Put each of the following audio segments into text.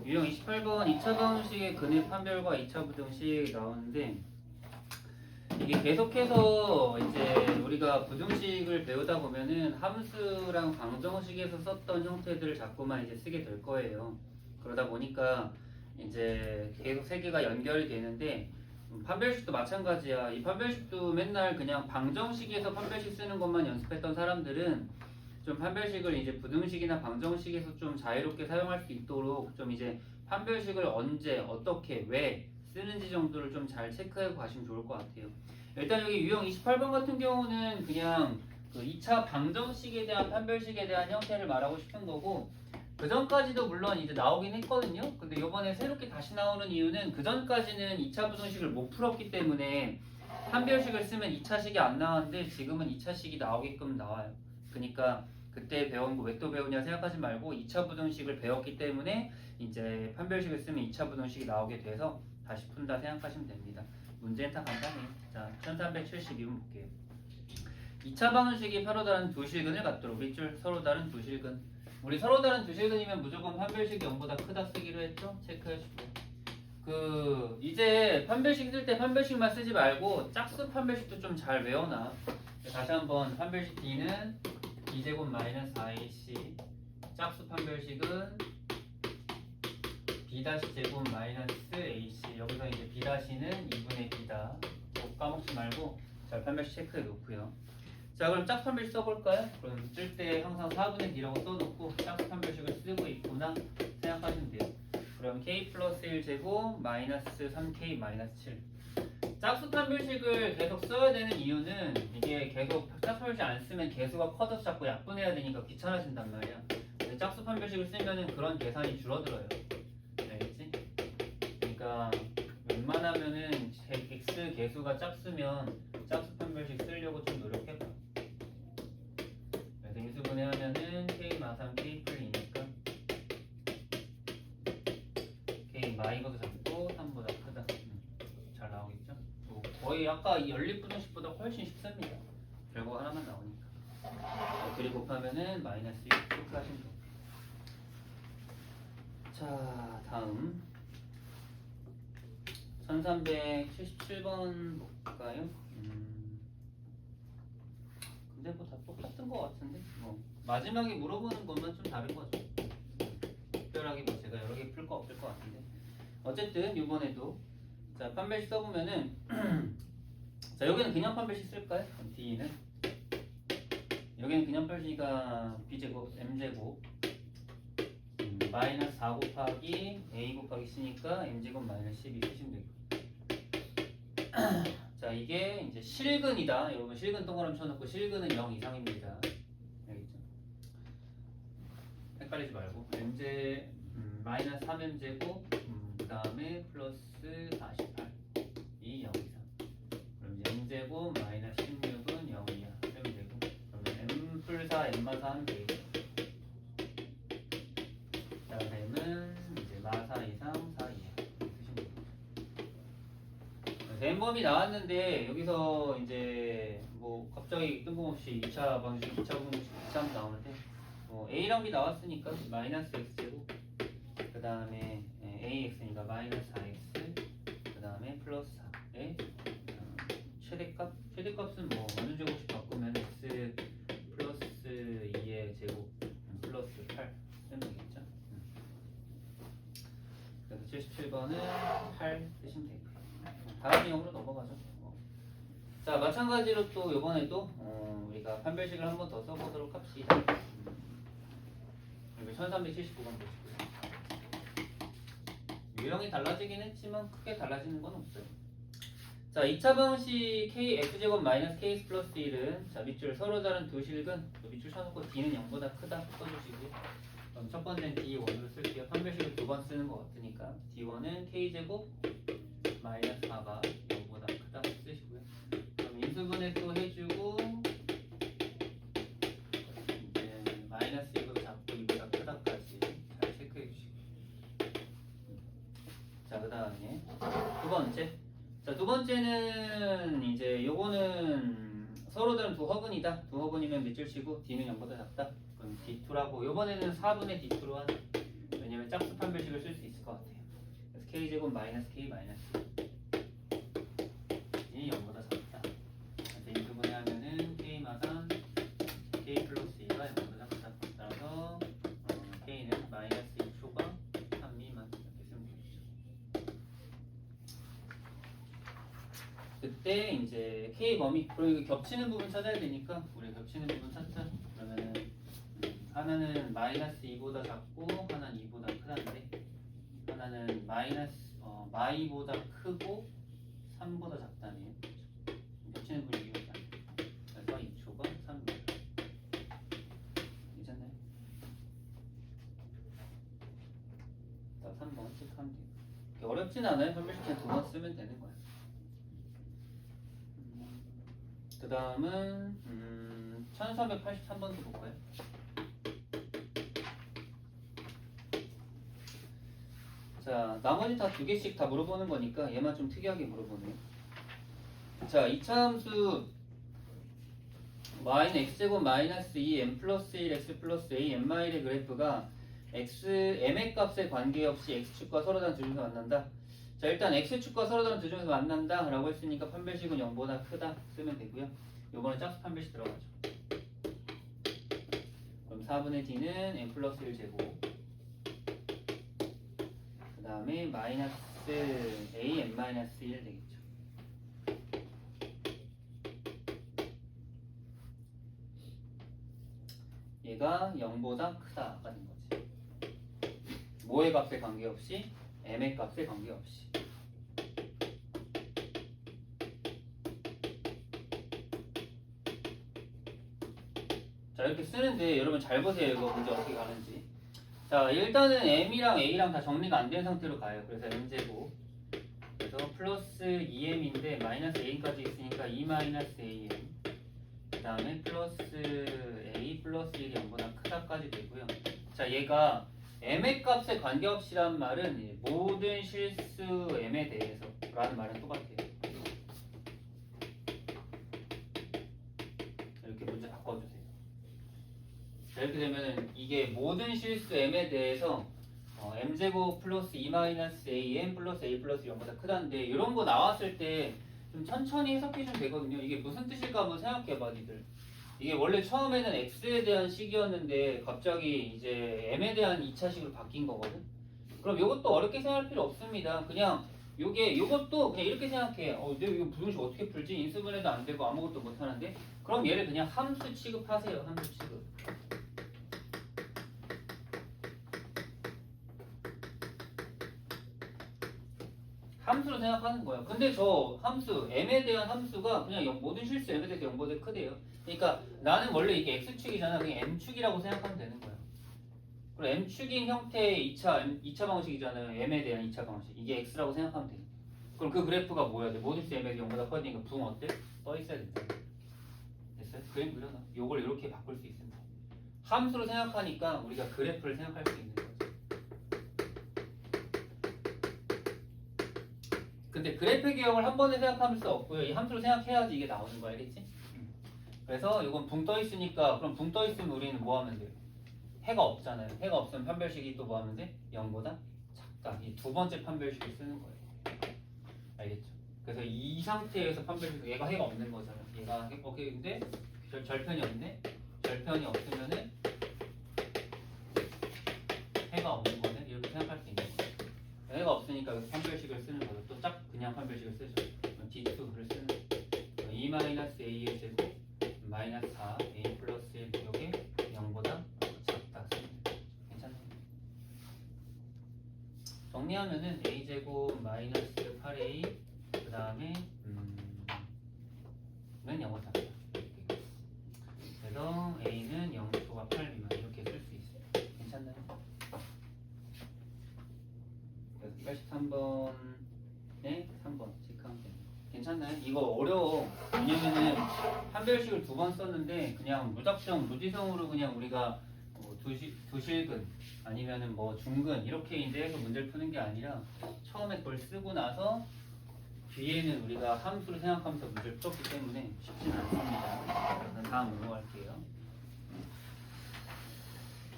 유형 28번 2차 방정식의 근의 판별과 2차 부등식 나오는데 이게 계속해서 이제 우리가 부등식을 배우다 보면은 함수랑 방정식에서 썼던 형태들을 자꾸만 이제 쓰게 될 거예요. 그러다 보니까 이제 계속 세 개가 연결이 되는데 판별식도 마찬가지야. 이 판별식도 맨날 그냥 방정식에서 판별식 쓰는 것만 연습했던 사람들은 좀 판별식을 이제 부등식이나 방정식에서 좀 자유롭게 사용할 수 있도록 좀 이제 판별식을 언제, 어떻게, 왜 쓰는지 정도를 좀 잘 체크해 가시면 좋을 것 같아요. 일단 여기 유형 28번 같은 경우는 그냥 그 2차 방정식에 대한 판별식에 대한 형태를 말하고 싶은 거고 그 전까지도 물론 이제 나오긴 했거든요. 근데 이번에 새롭게 다시 나오는 이유는 그 전까지는 2차 부등식을 못 풀었기 때문에 판별식을 쓰면 2차식이 안 나왔는데 지금은 2차식이 나오게끔 나와요. 그러니까 그때 배운 거 왜 또 배우냐 생각하지 말고 2차 부등식을 배웠기 때문에 이제 판별식을 쓰면 2차 부등식이 나오게 돼서 다시 푼다 생각하시면 됩니다. 문제는 다 간단해요. 자, 1372번 볼게요. 2차 방정식이 서로 다른 두 실근을 갖도록 밑줄 서로 다른 두 실근. 우리 서로 다른 두 실근이면 무조건 판별식이 0보다 크다 쓰기로 했죠? 체크해주고. 이제 판별식 쓸 때 판별식만 쓰지 말고 짝수 판별식도 좀 잘 외워놔. 다시 한번 판별식 D는 B제곱 마이너스 IC 짝수 판별식은 B-제곱 마이너스 AC 여기서 이제 B-는 2분의 B다. 까먹지 말고 잘 판별식 체크해 놓고요. 자 그럼 짝수 판별식 써볼까요? 그럼 쓸 때 항상 4분의 D라고 써놓고 짝수 판별식을 쓰고 있구나 생각하시면 돼요. 그럼 K 플러스 1제곱 마이너스 3K 마이너스 7 짝수 판별식을 계속 써야 되는 이유는 이게 계속 짝수 판별식 안 쓰면 개수가 커져서 자꾸 약분해야 되니까 귀찮아진단 말이야. 근데 짝수 판별식을 쓰면은 그런 계산이 줄어들어요. 알겠지? 그러니까 웬만하면은 x 개수가 짝수면 짝수 판별식 쓰려고 좀 노력해봐. 그래서 인수분해 하면은 k 마삼 k 풀리니까 k 마이너도 작고 3보다 크다. 잘 나오겠죠? 거의 아까 연립부등식보다 훨씬 쉽습니다. 결국 하나만 나오니까. 그리고 곱하면은 마이너스 6 이렇게 하시면 돼요. 자 다음 1377번 볼까요? 근데 뭐 다 똑같은 것 같은데 뭐 마지막에 물어보는 것만 좀 다른 거죠. 특별하게 뭐 제가 여러 개 풀 거 없을 것 같은데 어쨌든 이번에도 자 판별식 써보면은 자 여기는 그냥 판별식 쓸까요? D는 여기는 그냥 판별식이니까 B제곱 M제곱 마이너스 4 곱하기 A 곱하기 C니까 M제곱 마이너스 12 쓰시면 되고 자 이게 이제 실근이다. 여러분 실근 동그라미 쳐놓고 실근은 0 이상입니다. 알겠죠? 헷갈리지 말고 마이너스 3M제곱 그 다음에 플러스 48 이 0 이상 그럼 이제 M제곱 마이너스 16은 0이야. M제곱 그러면 M+4 M마사 하면 되겠죠. 자 M은 이제 마사 이상 4이야. N범이 나왔는데 여기서 이제 뭐 갑자기 뜬금없이 2차 방식, 2차 방식, 2차 나오는데 A랑 B 나왔으니까 마이너스 X제곱 그 다음에 AX니까 마이너스 4X 그 다음에 플러스 4에 최대값? 최대값은 뭐 어느 제곱씩 바꾸면 X 플러스 2의 제곱 플러스 8 쓰면 되겠죠. 그래서 77번은 8 쓰시면 되고요. 다음 내용으로 넘어가죠. 자 마찬가지로 또 이번에도 우리가 판별식을 한 번 더 써보도록 합시다. 그리고 1379번 보시고요. 유형이 달라지긴 했지만 크게 달라지는 건 없어요. 자 2차 방식 k x제곱 마이너스 kx 플러스 1은 자 밑줄 서로 다른 두 실근 밑줄 쳐놓고 d는 0보다 크다 써주시고요. 그럼 첫 번째는 d1을 쓸게요. 판별식을 두 번 쓰는 것 같으니까 d1은 k제곱 마이너스 4가 0보다 크다 쓰시고요. 그럼 인수분해 또 해주고 이제 마이너스 2을 잡고 2보다 크다까지 잘 체크해 주시고 자 그 다음에 두 번째 자 두 번째는 이제 요거는 서로 다른 두 허근이다. 두 허근이면 밑줄 치고 D는 0보다 작다. 그럼 D2라고 요번에는 4분의 D2로 하자. 왜냐면 짝수 판별식을 쓸 수 있을 것 같아요. 그래서 k제곱 마이너스 k 마이너스 이 0보다 작다. 그래서 이 부분에 하면은 k마다 k 플러스 2가 0보다 작다. 따라서 k는 마이너스 2초가 3 미만 이렇게 쓰면 되겠죠. 그때 이제 k 범위 그리고 겹치는 부분 찾아야 되니까 우리 겹치는 부분 찾자. 그러면은 하나는 마이너스 2보다 작고 하나는 2보다 크다는데 하나는 마이보다 크고 3보다 작다네요. 겹치는 부분이 이해가 안 돼요. 그래서 2초가 3입니다. 괜찮나요? 자, 3번 체크하면 돼요. 어렵진 않아요. 판별식 그냥 2번 쓰면 되는 거예요. 그 다음은 1383번도 볼까요? 자, 나머지 다 2개씩 다 물어보는 거니까 얘만 좀 특이하게 물어보네요. 자, 2차 함수 y는 x제곱 마이너스 2m 플러스 1 x 플러스 a m마일의 그래프가 m의 값에 관계없이 x축과 서로 다른 두 중에서 만난다. 자, 일단 x축과 서로 다른 두 중에서 만난다 라고 했으니까 판별식은 0보다 크다 쓰면 되고요. 요거는 짝수 판별식 들어가죠. 그럼 4분의 d는 m 플러스 1제곱 그 다음에 마이너스 a m 마이너스 1 되겠죠. 얘가 0보다 크다가 된 거지. 뭐의 값에 관계없이? m의 값에 관계없이. 자, 이렇게 쓰는데 여러분 잘 보세요. 이거 문제 어떻게 가는지. 자, 일단은 m이랑 a랑 다 정리가 안 된 상태로 가요. 그래서 m제곱 그래서 플러스 2m인데 마이너스 a까지 있으니까 2 마이너스 am 그 다음에 플러스 a 플러스 1이 0보다 크다까지 되고요. 자, 얘가 m의 값에 관계없이란 말은 모든 실수 m에 대해서 라는 말은 똑같아요. 이렇게 문제 바꿔주세요. 자, 이렇게 되면 이게 모든 실수 m에 대해서 m제곱 플러스 2 마이너스 am 플러스 a 플러스 0보다 크다는데 이런 거 나왔을 때 좀 천천히 해석해주면 되거든요. 이게 무슨 뜻일까 한번 생각해봐 니들. 이게 원래 처음에는 x에 대한 식이었는데 갑자기 이제 m에 대한 2차식으로 바뀐 거거든. 그럼 이것도 어렵게 생각할 필요 없습니다. 그냥 요것도 그냥 이렇게 생각해. 내가 이거 부등식 어떻게 풀지? 인수분해도 안 되고 아무것도 못 하는데 그럼 얘를 그냥 함수 취급하세요. 함수 취급. 함수로 생각하는 거예요. 근데 저 함수 m에 대한 함수가 그냥 모든 실수 m에 대해서 0보다 크대요. 그러니까 나는 원래 이게 x축이잖아. 그냥 m축이라고 생각하면 되는 거예요. 그리고 m축인 형태의 2차 방식이잖아요. m에 대한 2차 방식. 이게 x라고 생각하면 돼요. 그럼 그 그래프가 뭐야? 모든 실수 m에 대해서 0보다 커지니까 부응 어때? 떠 있어야 된다. 됐어요? 그림 그려놔. 요걸 이렇게 바꿀 수 있습니다. 함수로 생각하니까 우리가 그래프를 생각할 수 있는 거죠. 근데 그래프 기형을 한 번에 생각할 수 없고요. 이 함수로 생각해야지 이게 나오는 거 알겠지? 그래서 이건 붕 떠 있으니까 그럼 붕 떠 있으면 우리는 뭐 하면 돼요? 해가 없잖아요. 해가 없으면 판별식이 또 뭐 하면 돼? 0보다 작다. 이 두 번째 판별식을 쓰는 거예요. 알겠죠? 그래서 이 상태에서 판별식 얘가 해가 없는 거잖아요. 얘가 근데 절편이 없네. 절편이 없으면은 해가 없는 거네. 이렇게 생각할 수 있는 거예요. 해가 없으니까 여기서 판별식을 쓰는 거죠. 또 짝 그냥 판별식을 쓰죠. D2를 쓰는 거예요. 2 마이너스 a의 제곱 마이너스 4 a 플러스 1 이게 0보다 작다. 괜찮나요? 정리하면은 a제곱 마이너스 8a 그 다음에 는 0보다 작다. 그래서 a는 0초가 8 미만 이렇게 쓸 수 있어요. 괜찮나요? 그래서 83번에 3번 체크하면 됩니다. 괜찮나요? 이거 어려워. 왜냐면은 판별식을 2번 썼는데 그냥 무작정 무지성으로 그냥 우리가 뭐 두실근 아니면은 뭐 중근 이렇게 이제 해서 문제를 푸는 게 아니라 처음에 그걸 쓰고 나서 뒤에는 우리가 함수를 생각하면서 문제를 풀었기 때문에 쉽진 않습니다. 그래서 다음 넘어갈게요.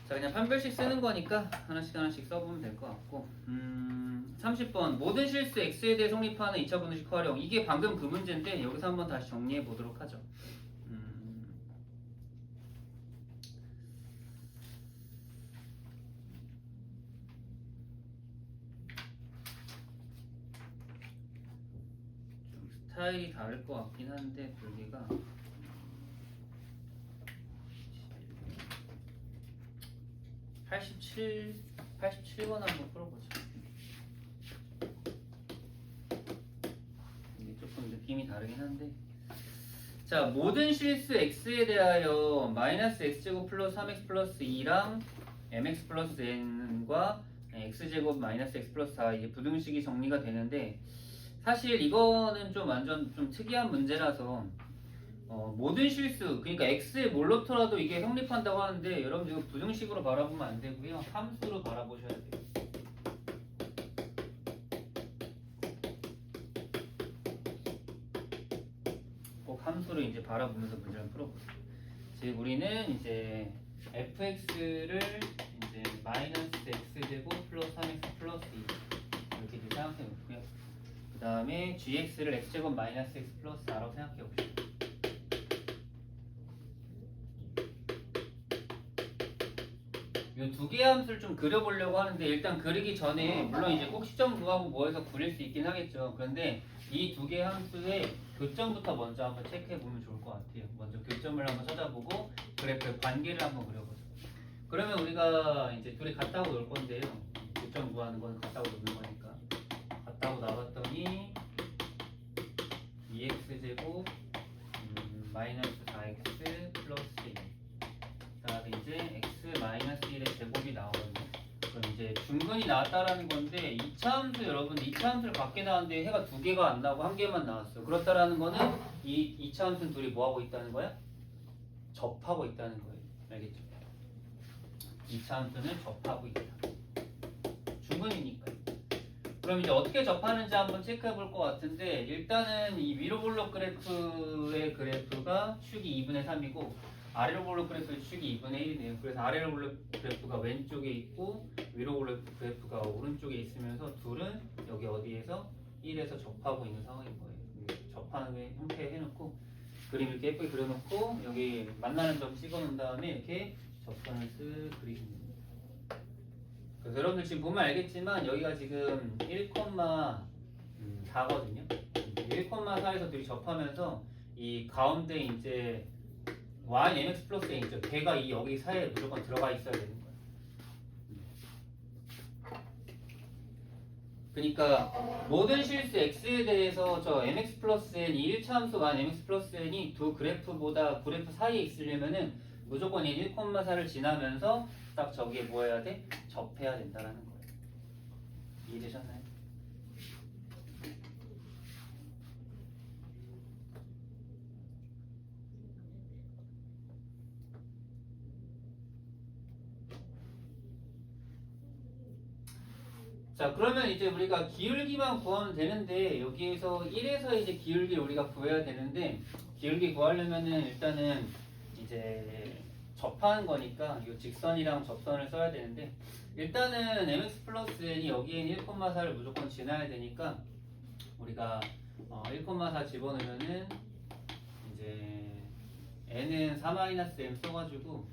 자, 자, 그냥 판별식 쓰는 거니까 하나씩 써보면 될 것 같고 30번 모든 실수 x에 대해 성립하는 2차 분식 활용. 이게 방금 그 문제인데 여기서 한번 다시 정리해 보도록 하죠. 좀 스타일이 다를 것 같긴 한데 분리가 87번 한번 풀어보죠. 이게 조금 느낌이 다르긴 한데, 자, 모든 실수 x에 대하여 마이너스 x제곱 플러스 3x 플러스 2랑 mx 플러스 n과 x제곱 마이너스 x 플러스 4 이제 부등식이 정리가 되는데, 사실 이거는 좀 완전 좀 특이한 문제라서 모든 실수, 그러니까 x에 뭘 넣더라도 이게 성립한다고 하는데, 여러분 이거 부등식으로 바라보면 안 되고요, 함수로 바라보셔야 돼요. 꼭 함수로 이제 바라보면서 문제를 풀어보세요. 즉 우리는 이제 fx를 이제 마이너스 x제곱 플러스 3x 플러스 2 이렇게 이제 생각해 놓고요. 그 다음에 gx를 x제곱 마이너스 x 플러스 4라고 생각해 봅시다. 이 두 개의 함수를 좀 그려보려고 하는데, 일단 그리기 전에 물론 이제 꼭 시점 구하고 뭐해서 그릴 수 있긴 하겠죠. 그런데 이 두 개의 함수의 교점부터 먼저 한번 체크해 보면 좋을 것 같아요. 먼저 교점을 한번 찾아보고 그래프의 관계를 한번 그려보죠. 그러면 우리가 이제 둘이 같다고 놓을 건데요. 교점 구하는 건 같다고 놓는 거니까. 같다고 나왔더니 2x제곱 마이너스 4x 플러스 1. 그다음에 이제 x 마이너스 1의 제곱이 나오거든요. 그럼 이제 중근이 나왔다라는 건데 2차 함수, 여러분 2차 함수를 밖에 나왔는데 해가 두 개가 안 나오고 한 개만 나왔어요. 그렇다라는 거는 이 2차 함수는 둘이 뭐 하고 있다는 거야? 접하고 있다는 거예요. 알겠죠? 2차 함수는 접하고 있다. 중근이니까요. 그럼 이제 어떻게 접하는지 한번 체크해 볼 것 같은데, 일단은 이 위로 볼록 그래프의 그래프가 축이 2분의 3이고 아래로 볼록 그래프의 축이 2분의 1이네요. 그래서 아래로 볼록 그래프가 왼쪽에 있고 위로 볼록 그래프가 오른쪽에 있으면서 둘은 여기 어디에서 1에서 접하고 있는 상황인 거예요. 접하는 형태 해놓고 그림 이렇게 예쁘게 그려놓고 여기 만나는 점 찍어놓은 다음에 이렇게 접선을 쓱 그리시면 됩니다. 그래서 여러분들 지금 보면 알겠지만 여기가 지금 1,4거든요. 1,4에서 둘이 접하면서 이 가운데 이제 y mx 플러스 n 있죠. 걔가 이 여기 사이에 무조건 들어가 있어야 되는 거예요. 그러니까 모든 실수 x에 대해서 저 mx 플러스 n 이 1차 함수 y mx 플러스 n이 두 그래프보다 그래프 사이에 있으려면은 무조건 이 1,4를 지나면서 딱 저기에 뭐 해야 돼? 접해야 된다라는 거예요. 이해되셨나요? 자, 그러면 이제 우리가 기울기만 구하면 되는데, 여기에서 1에서 이제 기울기를 우리가 구해야 되는데, 기울기 구하려면은 일단은 이제 접하는 거니까 이 직선이랑 접선을 써야 되는데, 일단은 mx 플러스 n이 여기엔 1,4를 무조건 지나야 되니까 우리가 1,4 집어넣으면은 이제 n은 4-m 써가지고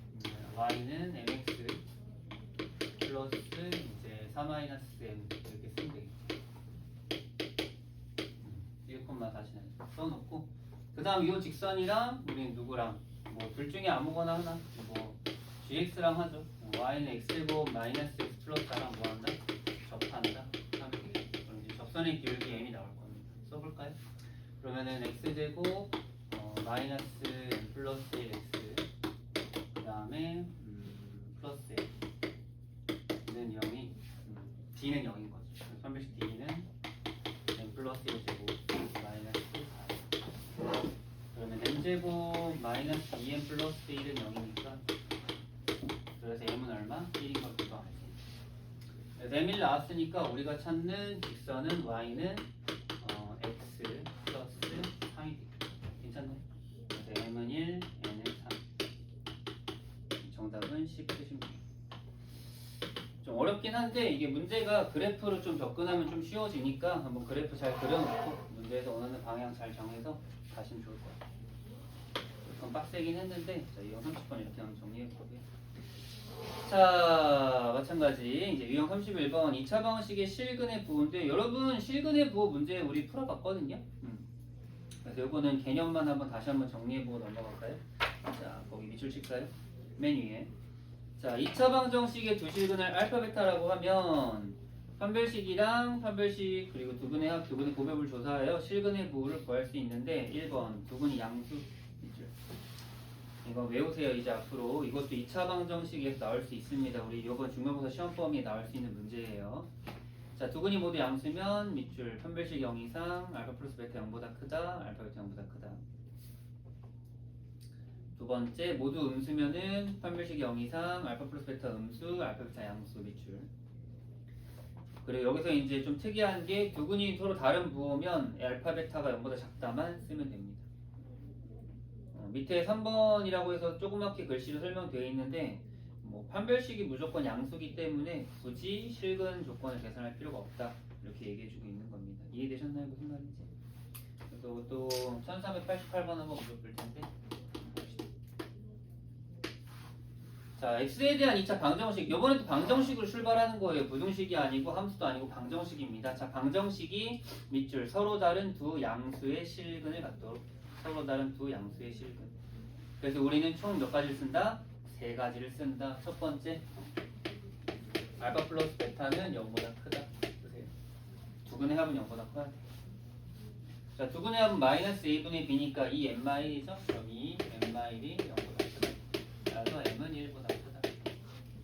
y는 mx 플러스 이제 4-m 이렇게 쓰면 되겠죠. 1,4 써놓고 그 다음 이 직선이랑 우리는 누구랑 뭐 둘 중에 아무거나 하나 뭐 gx랑 하죠. y는 x제곱 마이너스 x 플러스 4랑 뭐 한다? 접한다 하면 되겠죠. 그럼 이제 접선의 기울기 m이 나올 겁니다. 써볼까요? 그러면은 x제곱 마이너스 m 플러스 1x 그 다음에 플러스 n는 0이 d는 0인 거죠. 선별식 d는 m 플러스 1제곱 마이너스 4 그러면 m제곱 마이너스 2m 플러스 1은 0이니까 그래서 m은 얼마? 1인 걸 구하면 그래서 m1 나왔으니까 우리가 찾는 직선은 y는 x 플러스 3이 되겠죠. 괜찮나요? 그래서 m은 1, n은 3 정답은 10 쓰시면 됩니다. 어렵긴 한데 이게 문제가 그래프로 좀 접근하면 좀 쉬워지니까 한번 그래프 잘 그려놓고 문제에서 원하는 방향 잘 정해서 가시면 좋을 것 같아요. 좀 빡세긴 했는데 자, 유형 30번 이렇게 한번 정리해볼게요. 자, 마찬가지 이제 유형 31번 2차 방정식의 실근의 부호인데 여러분 실근의 부호 문제 우리 풀어봤거든요. 그래서 요거는 개념만 한번 다시 한번 정리해보고 넘어갈까요? 자, 거기 밑줄 칠까요? 맨 위에. 자, 2차 방정식의 두 실근을 알파 베타라고 하면 판별식이랑 판별식 그리고 두근의 합, 두근의 곱합을 조사하여 실근의 부호를 구할 수 있는데 1번 두근이 양수 밑줄. 이거 외우세요. 이제 앞으로 이것도 2차 방정식에서 나올 수 있습니다. 우리 이번 중간고사 시험 범위에 나올 수 있는 문제예요. 자, 두근이 모두 양수면 밑줄 판별식 0 이상 알파 플러스 베타 0보다 크다 알파 베타 0보다 크다. 두 번째 모두 음수면은 판별식 0 이상 알파 플러스 베타 음수 알파 베타 양수 밑줄. 그리고 여기서 이제 좀 특이한 게 두근이 서로 다른 부호면 알파 베타가 0보다 작다만 쓰면 됩니다. 밑에 3번이라고 해서 조그맣게 글씨로 설명되어 있는데 뭐 판별식이 무조건 양수기 때문에 굳이 실근 조건을 계산할 필요가 없다 이렇게 얘기해주고 있는 겁니다. 이해되셨나요? 무슨 말인지? 그래서 또 1388번 한번 물어볼 텐데 자, x에 대한 2차 방정식 이번에도 방정식으로 출발하는 거예요. 부등식이 아니고 함수도 아니고 방정식입니다. 자, 방정식이 밑줄 서로 다른 두 양수의 실근을 갖도록 서로 다른 두 양수의 실근. 그래서 우리는 총 몇 가지를 쓴다? 세 가지를 쓴다. 첫 번째, 알파 플러스 베타는 0보다 크다. 보세요. 두근의 합은 0보다 커야 돼. 자, 두근의 합은 마이너스 a분의 b니까 이 n-1이죠? 그럼 이 n-1이 0보다 크다. 그래서 m은 1보다 크다.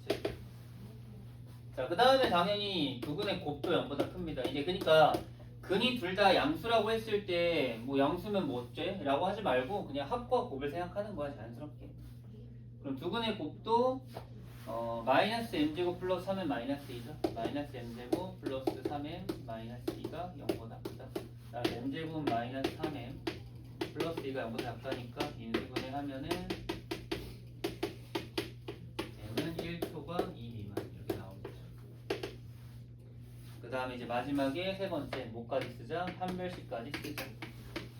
그치? 자, 그 다음에 당연히 두근의 곱도 0보다 큽니다. 이제 그러니까 근이 둘 다 양수라고 했을 때 뭐 양수면 뭐 어째? 라고 하지 말고 그냥 합과 곱을 생각하는 거야 자연스럽게. 그럼 두근의 곱도 마이너스 m제곱 플러스 3m 마이너스 2죠. 마이너스 m제곱 플러스 3m 마이너스 2가 0보다 크다. 다음에 m제곱 마이너스 3m 플러스 2가 0보다 작다니까 인수분해 하면은 m은 1초과 2 미만 이렇게 나오겠죠. 그 다음에 이제 마지막에 세 번째 뭐까지 쓰자? 판별식까지 쓰자.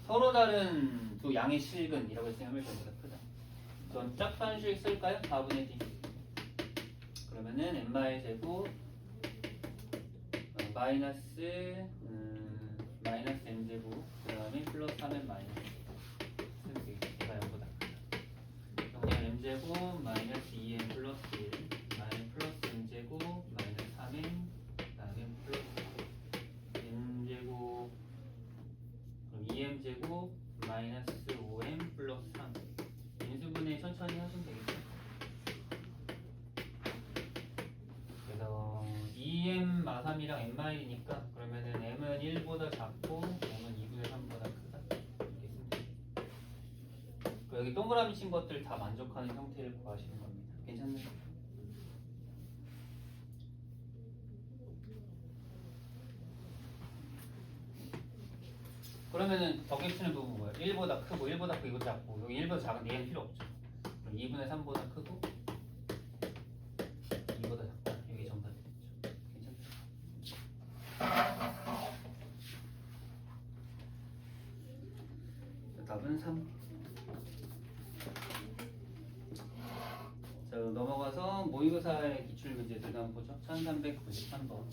서로 다른 두 양의 실근이라고 했으면 0보다 크다. 전 짝편식 쓸까요? 4분의 d. 그러면은 n마의 제곱 마이너스 마이너스 n제곱 그 다음에 플러스 3n 마이너스 쓰면 되겠다. 0보다 크다. 그냥 n제곱 마이너스 2n 플러스 1 마이너스 플러스 n제곱 마이너스 3n 그 다음에 플러스 n제곱 그럼 2m제곱 마이너스 5m 플러스 3 인수분해 천천히 하시면 되겠죠. 그래서 2m 마3이랑 n-1이니까 그러면은 m은 1보다 작고 m은 2분의 3보다 크다 이렇게 쓰면 돼요. 여기 동그라미 친 것들 다 만족하는 형태를 구하시는 겁니다. 괜찮나요? 그러면은 덕객수는 부분 뭐예요? 1보다 크고 1보다 크고 이거 작고 여기 1보다 작은데 얘는 필요 없죠. 그럼 2분의 3보다 크고 2보다 작다. 여기 정답이 되겠죠. 괜찮죠? 답은 3. 자, 넘어가서 모의고사의 기출문제들 한번 보죠. 1393번.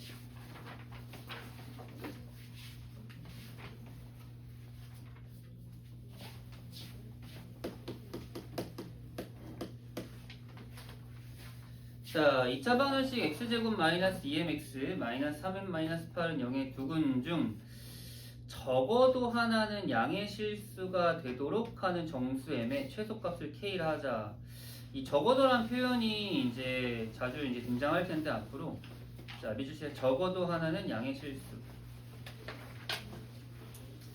자, 2차 방정식 x제곱 마이너스 2mx 마이너스 3m 마이너스 8은 0의 두근 중 적어도 하나는 양의 실수가 되도록 하는 정수 m의 최소값을 k라 하자. 이 적어도란 표현이 이제 자주 이제 등장할 텐데 앞으로 자, 미주시에 적어도 하나는 양의 실수.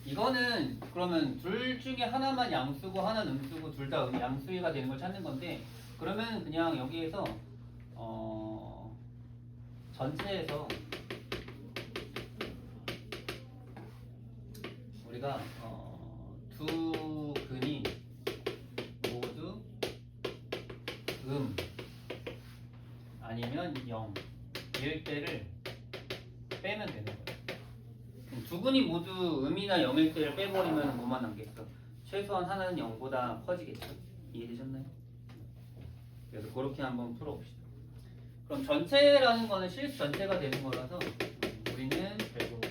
이거는 그러면 둘 중에 하나만 양수고 하나는 음수고 둘 다 양수가 되는 걸 찾는 건데 그러면 그냥 여기에서 전체에서 우리가 두 근이 모두 아니면 0 2일 때를 빼면 되는 거예요. 두근이 모두 음이나 0일 때를 빼버리면 뭐만 남겠어? 최소한 하나는 0보다 커지겠죠? 이해되셨나요? 그래서 그렇게 한번 풀어봅시다. 그럼 전체라는 거는 실 전체가 되는 거라서 우리는 결국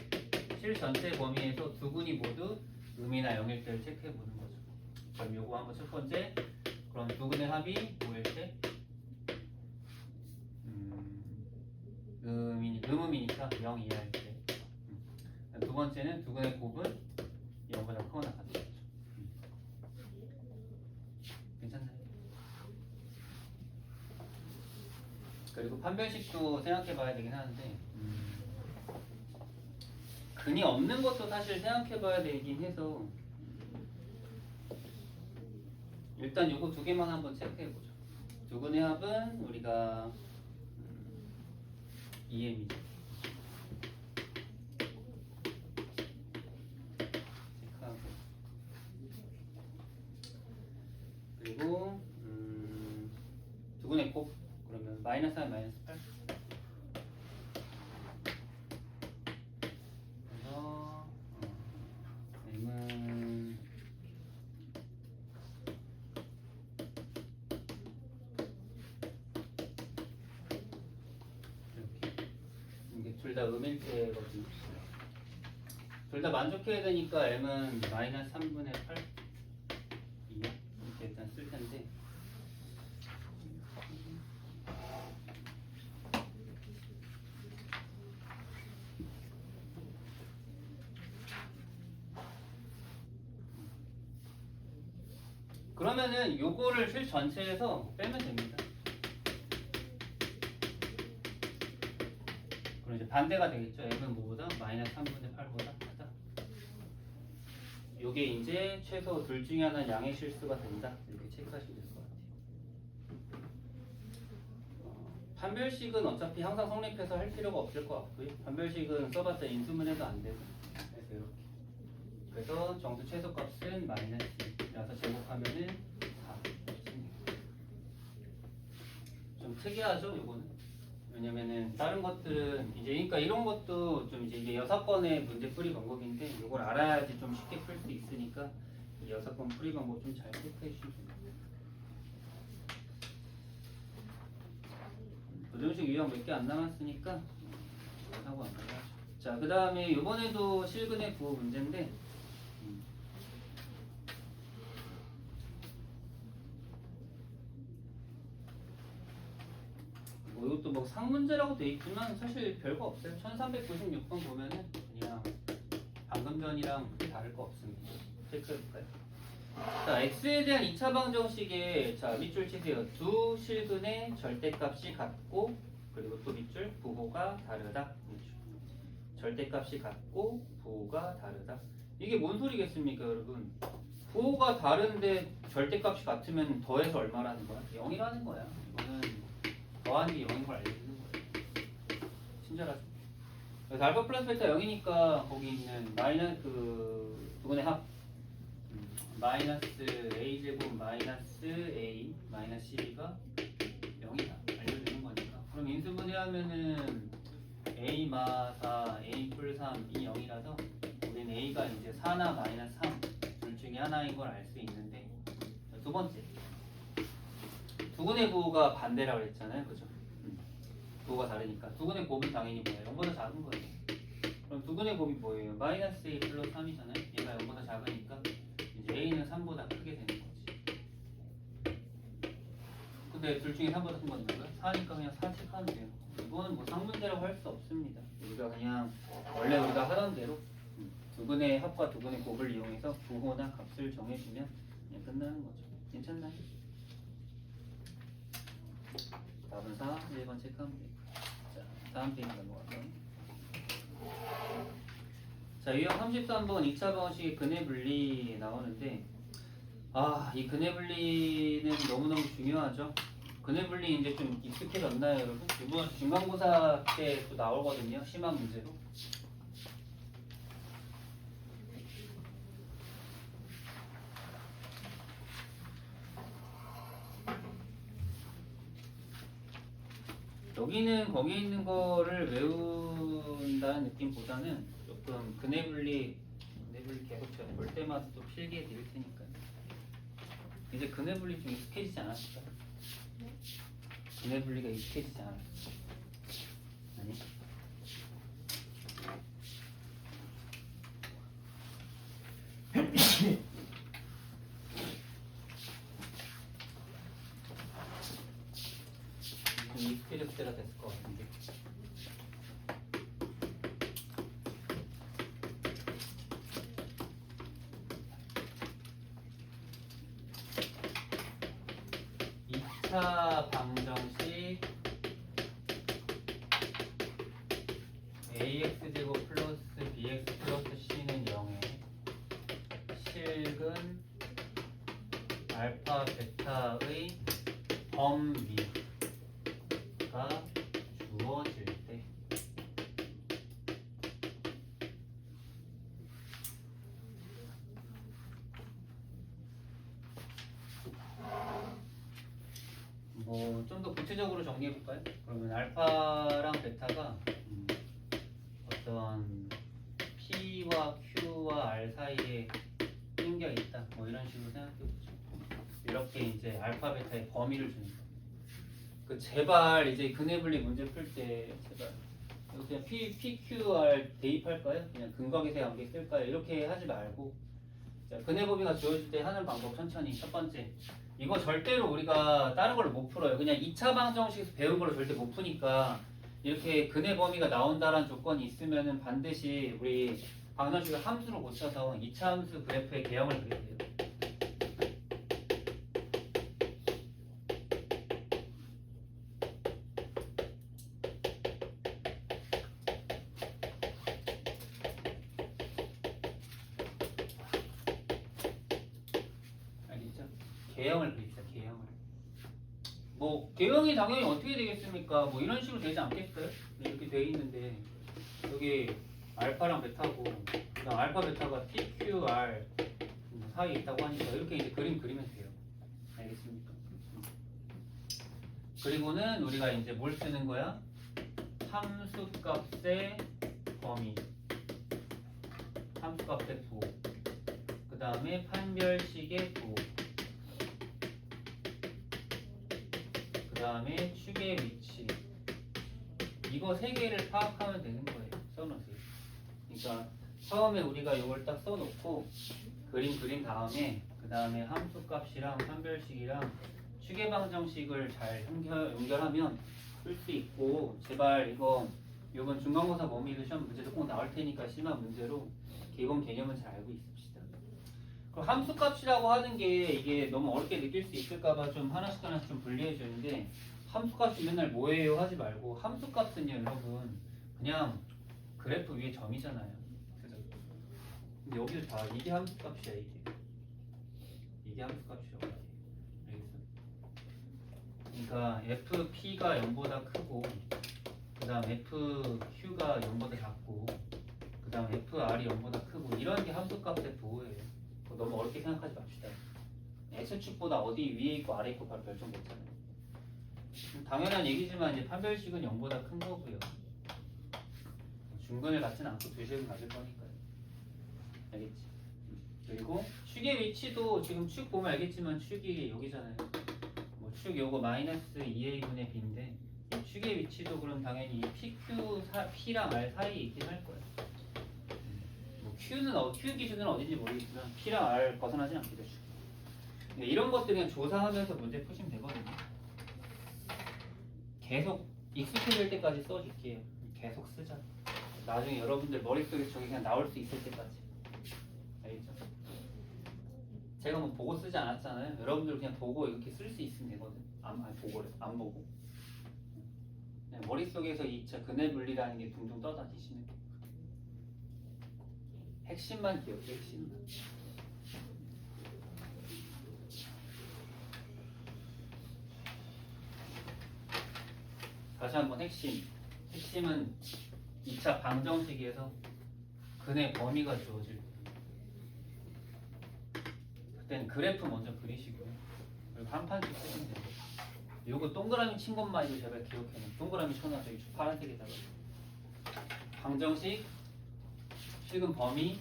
실 전체 범위에서 두근이 모두 음이나 0일 때를 체크해 보는 거죠. 그럼 요거 한번 첫 번째. 그럼 두근의 합이 뭐일 때? 음음이니까 0 이하일 때. 두 번째는 두근의 곱은 0보다 크거나 같죠. 괜찮나요? 그리고 판별식도 생각해 봐야 되긴 하는데 근이 없는 것도 사실 생각해 봐야 되긴 해서 일단 요거 두 개만 한번 체크해 보죠. 두근의 합은 우리가 2m이죠. 체크하고 그리고 두근의 곱 그러면 마이너스 1 마이너스 8 그래서 m은 이게 둘 다 음일 때거든요. 둘 다 만족해야 되니까 m은 마이너스 3분의 8 2야 이렇게 일단 쓸 텐데 그러면은 요거를 실 전체에서 빼면 됩니다. 그럼 이제 반대가 되겠죠. m은 뭐보다? 마이너스 3분의 8보다 크다. 요게 이제 최소 둘 중에 하나는 양의 실수가 된다. 이렇게 체크하시면 될 것 같아요. 판별식은 어차피 항상 성립해서 할 필요가 없을 것 같고요. 판별식은 써봤자 인수분해도 안 되고. 그래서 이렇게. 그래서 정수 최소값은 마이너스 2라서 제곱하면은 4. 좀 특이하죠, 요거는. 왜냐면은 다른 것들은 이제 그러니까 이런 것도 좀 이제 6번의 문제 풀이 방법인데 이걸 알아야지 좀 쉽게 풀 수 있으니까 이 6번 풀이 방법 좀 잘 체크해 주시면 됩니다. 부등식 유형 몇 개 안 남았으니까 하고 안 가요. 자, 그 다음에 이번에도 실근의 구호 문제인데 이것도 뭐 상문제라고 돼 있지만 사실 별거 없어요. 1396번 보면은 그냥 방금 전이랑 크게 다를 거 없습니다. 체크해볼까요? 자, x에 대한 2차 방정식에 자 밑줄 치세요. 두 실근의 절대값이 같고 그리고 또 밑줄 부호가 다르다. 밑줄. 절대값이 같고 부호가 다르다. 이게 뭔 소리겠습니까, 여러분? 부호가 다른데 절대값이 같으면 더해서 얼마라는 거야? 0이라는 거야. 이거는 더한 게 0인 걸 알려주는 거예요. 친절하죠? 그래서 알파 플러스 베타 0이니까 거기 있는 마이너스 두근의 합 마이너스 a제곱 마이너스 a 마이너스 12가 0이다 알려주는 거니까 그럼 인수분해하면은 a 마 4 a 풀 3이 0이라서 우리는 a가 이제 4나 마이너스 3 둘 중에 하나인 걸 알 수 있는데 두 번째 두근의 부호가 반대라고 했잖아요, 그죠? 부호가 다르니까 두근의 곱은 당연히 뭐예요? 0보다 작은 거예요. 그럼 두근의 곱이 뭐예요? 마이너스 a 플러스 3이잖아요. 얘가 0보다 작으니까 이제 a는 3보다 크게 되는 거지. 근데 둘 중에 3보다 큰 건 뭐예요? 4니까 그냥 4 체크하면 돼요. 이거는 뭐 상문제라고 할 수 없습니다. 우리가 그냥 원래 우리가 하던 대로 두근의 합과 두근의 곱을 이용해서 부호나 값을 정해주면 그냥 끝나는 거죠. 괜찮나요? 답은 4, 1번 체크하면 되고. 자, 다음 페이지 넘어갈까요? 자, 유형 33번 2차 방식의 근해 분리 나오는데 이 근해 분리는 너무너무 중요하죠. 근해 분리 이제 좀 익숙해졌나요, 여러분? 이번 중간고사 때 또 나오거든요. 심한 문제로. 여기는 거기에 있는 거를 외운다는 느낌보다는 조금 근해분리 계속 제가 볼 때마다 또 필기해 드릴 테니까 이제 근해분리 좀 익숙해지지 않았을까? 근해분리가 익숙해지지 않았을까? 아니? 좀 익숙해졌을 때가 됐을 것 같은데 2차 방정식 ax제곱 플러스 bx 플러스 c는 0에 실근 알파 베타의 범위가 주어질 때 뭐 좀 더 구체적으로 정리해 볼까요? 그러면 알파랑 베타가 어떤 P와 Q와 R 사이에 낑겨 있다. 뭐 이런 식으로 생각해 보죠. 이렇게 이제 알파 베타의 범위를 주는 거. 그 제발 이제 근해분리 문제 풀 때 제발 그냥 PQR 대입할까요? 그냥 근각의 관계 쓸까요? 이렇게 하지 말고 자, 근해 범위가 주어질 때 하는 방법 천천히 첫 번째 이거 절대로 우리가 다른 걸로 못 풀어요. 그냥 2차 방정식에서 배운 걸로 절대 못 푸니까 이렇게 근해 범위가 나온다라는 조건이 있으면은 반드시 우리 방정식을 함수로 고쳐서 2차 함수 그래프의 개형을 그려야 돼요. 개형을 그립시다. 개형을. 뭐 개형이 당연히 어떻게 되겠습니까? 뭐 이런 식으로 되지 않겠어요? 이렇게 돼 있는데 여기 알파랑 베타고 그다음 알파 베타가 PQR 사이에 있다고 하니까 이렇게 이제 그림 그리면 돼요. 알겠습니까? 그리고는 우리가 이제 뭘 쓰는 거야? 함수값의 범위, 함수값의 도, 그 다음에 판별식의 도. 그 다음에 축의 위치 이거 세 개를 파악하면 되는 거예요. 써놓으세요. 그러니까 처음에 우리가 이걸 딱 써놓고 그림 그린 다음에 그 다음에 함수값이랑 판별식이랑 축의 방정식을 잘 연결하면 풀 수 있고 제발 이번 중간고사 범위도 시험 문제도 꼭 나올 테니까 심한 문제로 기본 개념은 잘 알고 있읍시다. 그럼 함수값이라고 하는 게 이게 너무 어렵게 느낄 수 있을까봐 좀 하나씩 좀 분리해 주는데 함수값이 맨날 뭐예요 하지 말고 함수값은요 여러분 그냥 그래프 위에 점이잖아요. 그래서 근데 여기서 다 이게 함수값이야 이게 함수값이라고 해요. 알겠어? 그러니까 FP가 0보다 크고 그 다음 FQ가 0보다 작고 그 다음 FR이 0보다 크고 이런 게 함수값의 부호예요. 너무 어렵게 생각하지 맙시다. X축보다 어디 위에 있고 아래 있고 바로 결정 못하는. 당연한 얘기지만 이제 판별식은 0보다 큰 거고요. 중근을 갖지는 않고 두식을 가질 거니까요. 알겠지? 그리고 축의 위치도 지금 축 보면 알겠지만 축이 여기잖아요. 뭐 축 요거 마이너스 2a분의 b인데 이 축의 위치도 그럼 당연히 P랑 R 사이에 있긴 할 거예요. Q 기준은 어딘지 모르겠지만 P랑 R 벗어나지 않겠죠. 이런 것들 그냥 조사하면서 문제 푸시면 되거든요. 계속 익숙해질 때까지 써줄게요. 계속 쓰자. 나중에 여러분들 머릿속에서 저게 그냥 나올 수 있을 때까지. 알겠죠? 제가 뭐 보고 쓰지 않았잖아요. 여러분들 그냥 보고 이렇게 쓸 수 있으면 되거든. 안 보고. 그냥 머릿속에서 2차 근해 분리라는 게 둥둥 떠다니시는 거. 핵심만 기억해, 핵심만. 다시 한번 핵심은 2차 방정식에서 근의 범위가 주어질 때 그때는 그래프 먼저 그리시고요. 그리고 한 판씩 쓰시면 돼요. 요거 동그라미 친 것만 이거 제발 기억해놔. 동그라미 쳐놔서 이 파란색에다가 방정식 식은 범위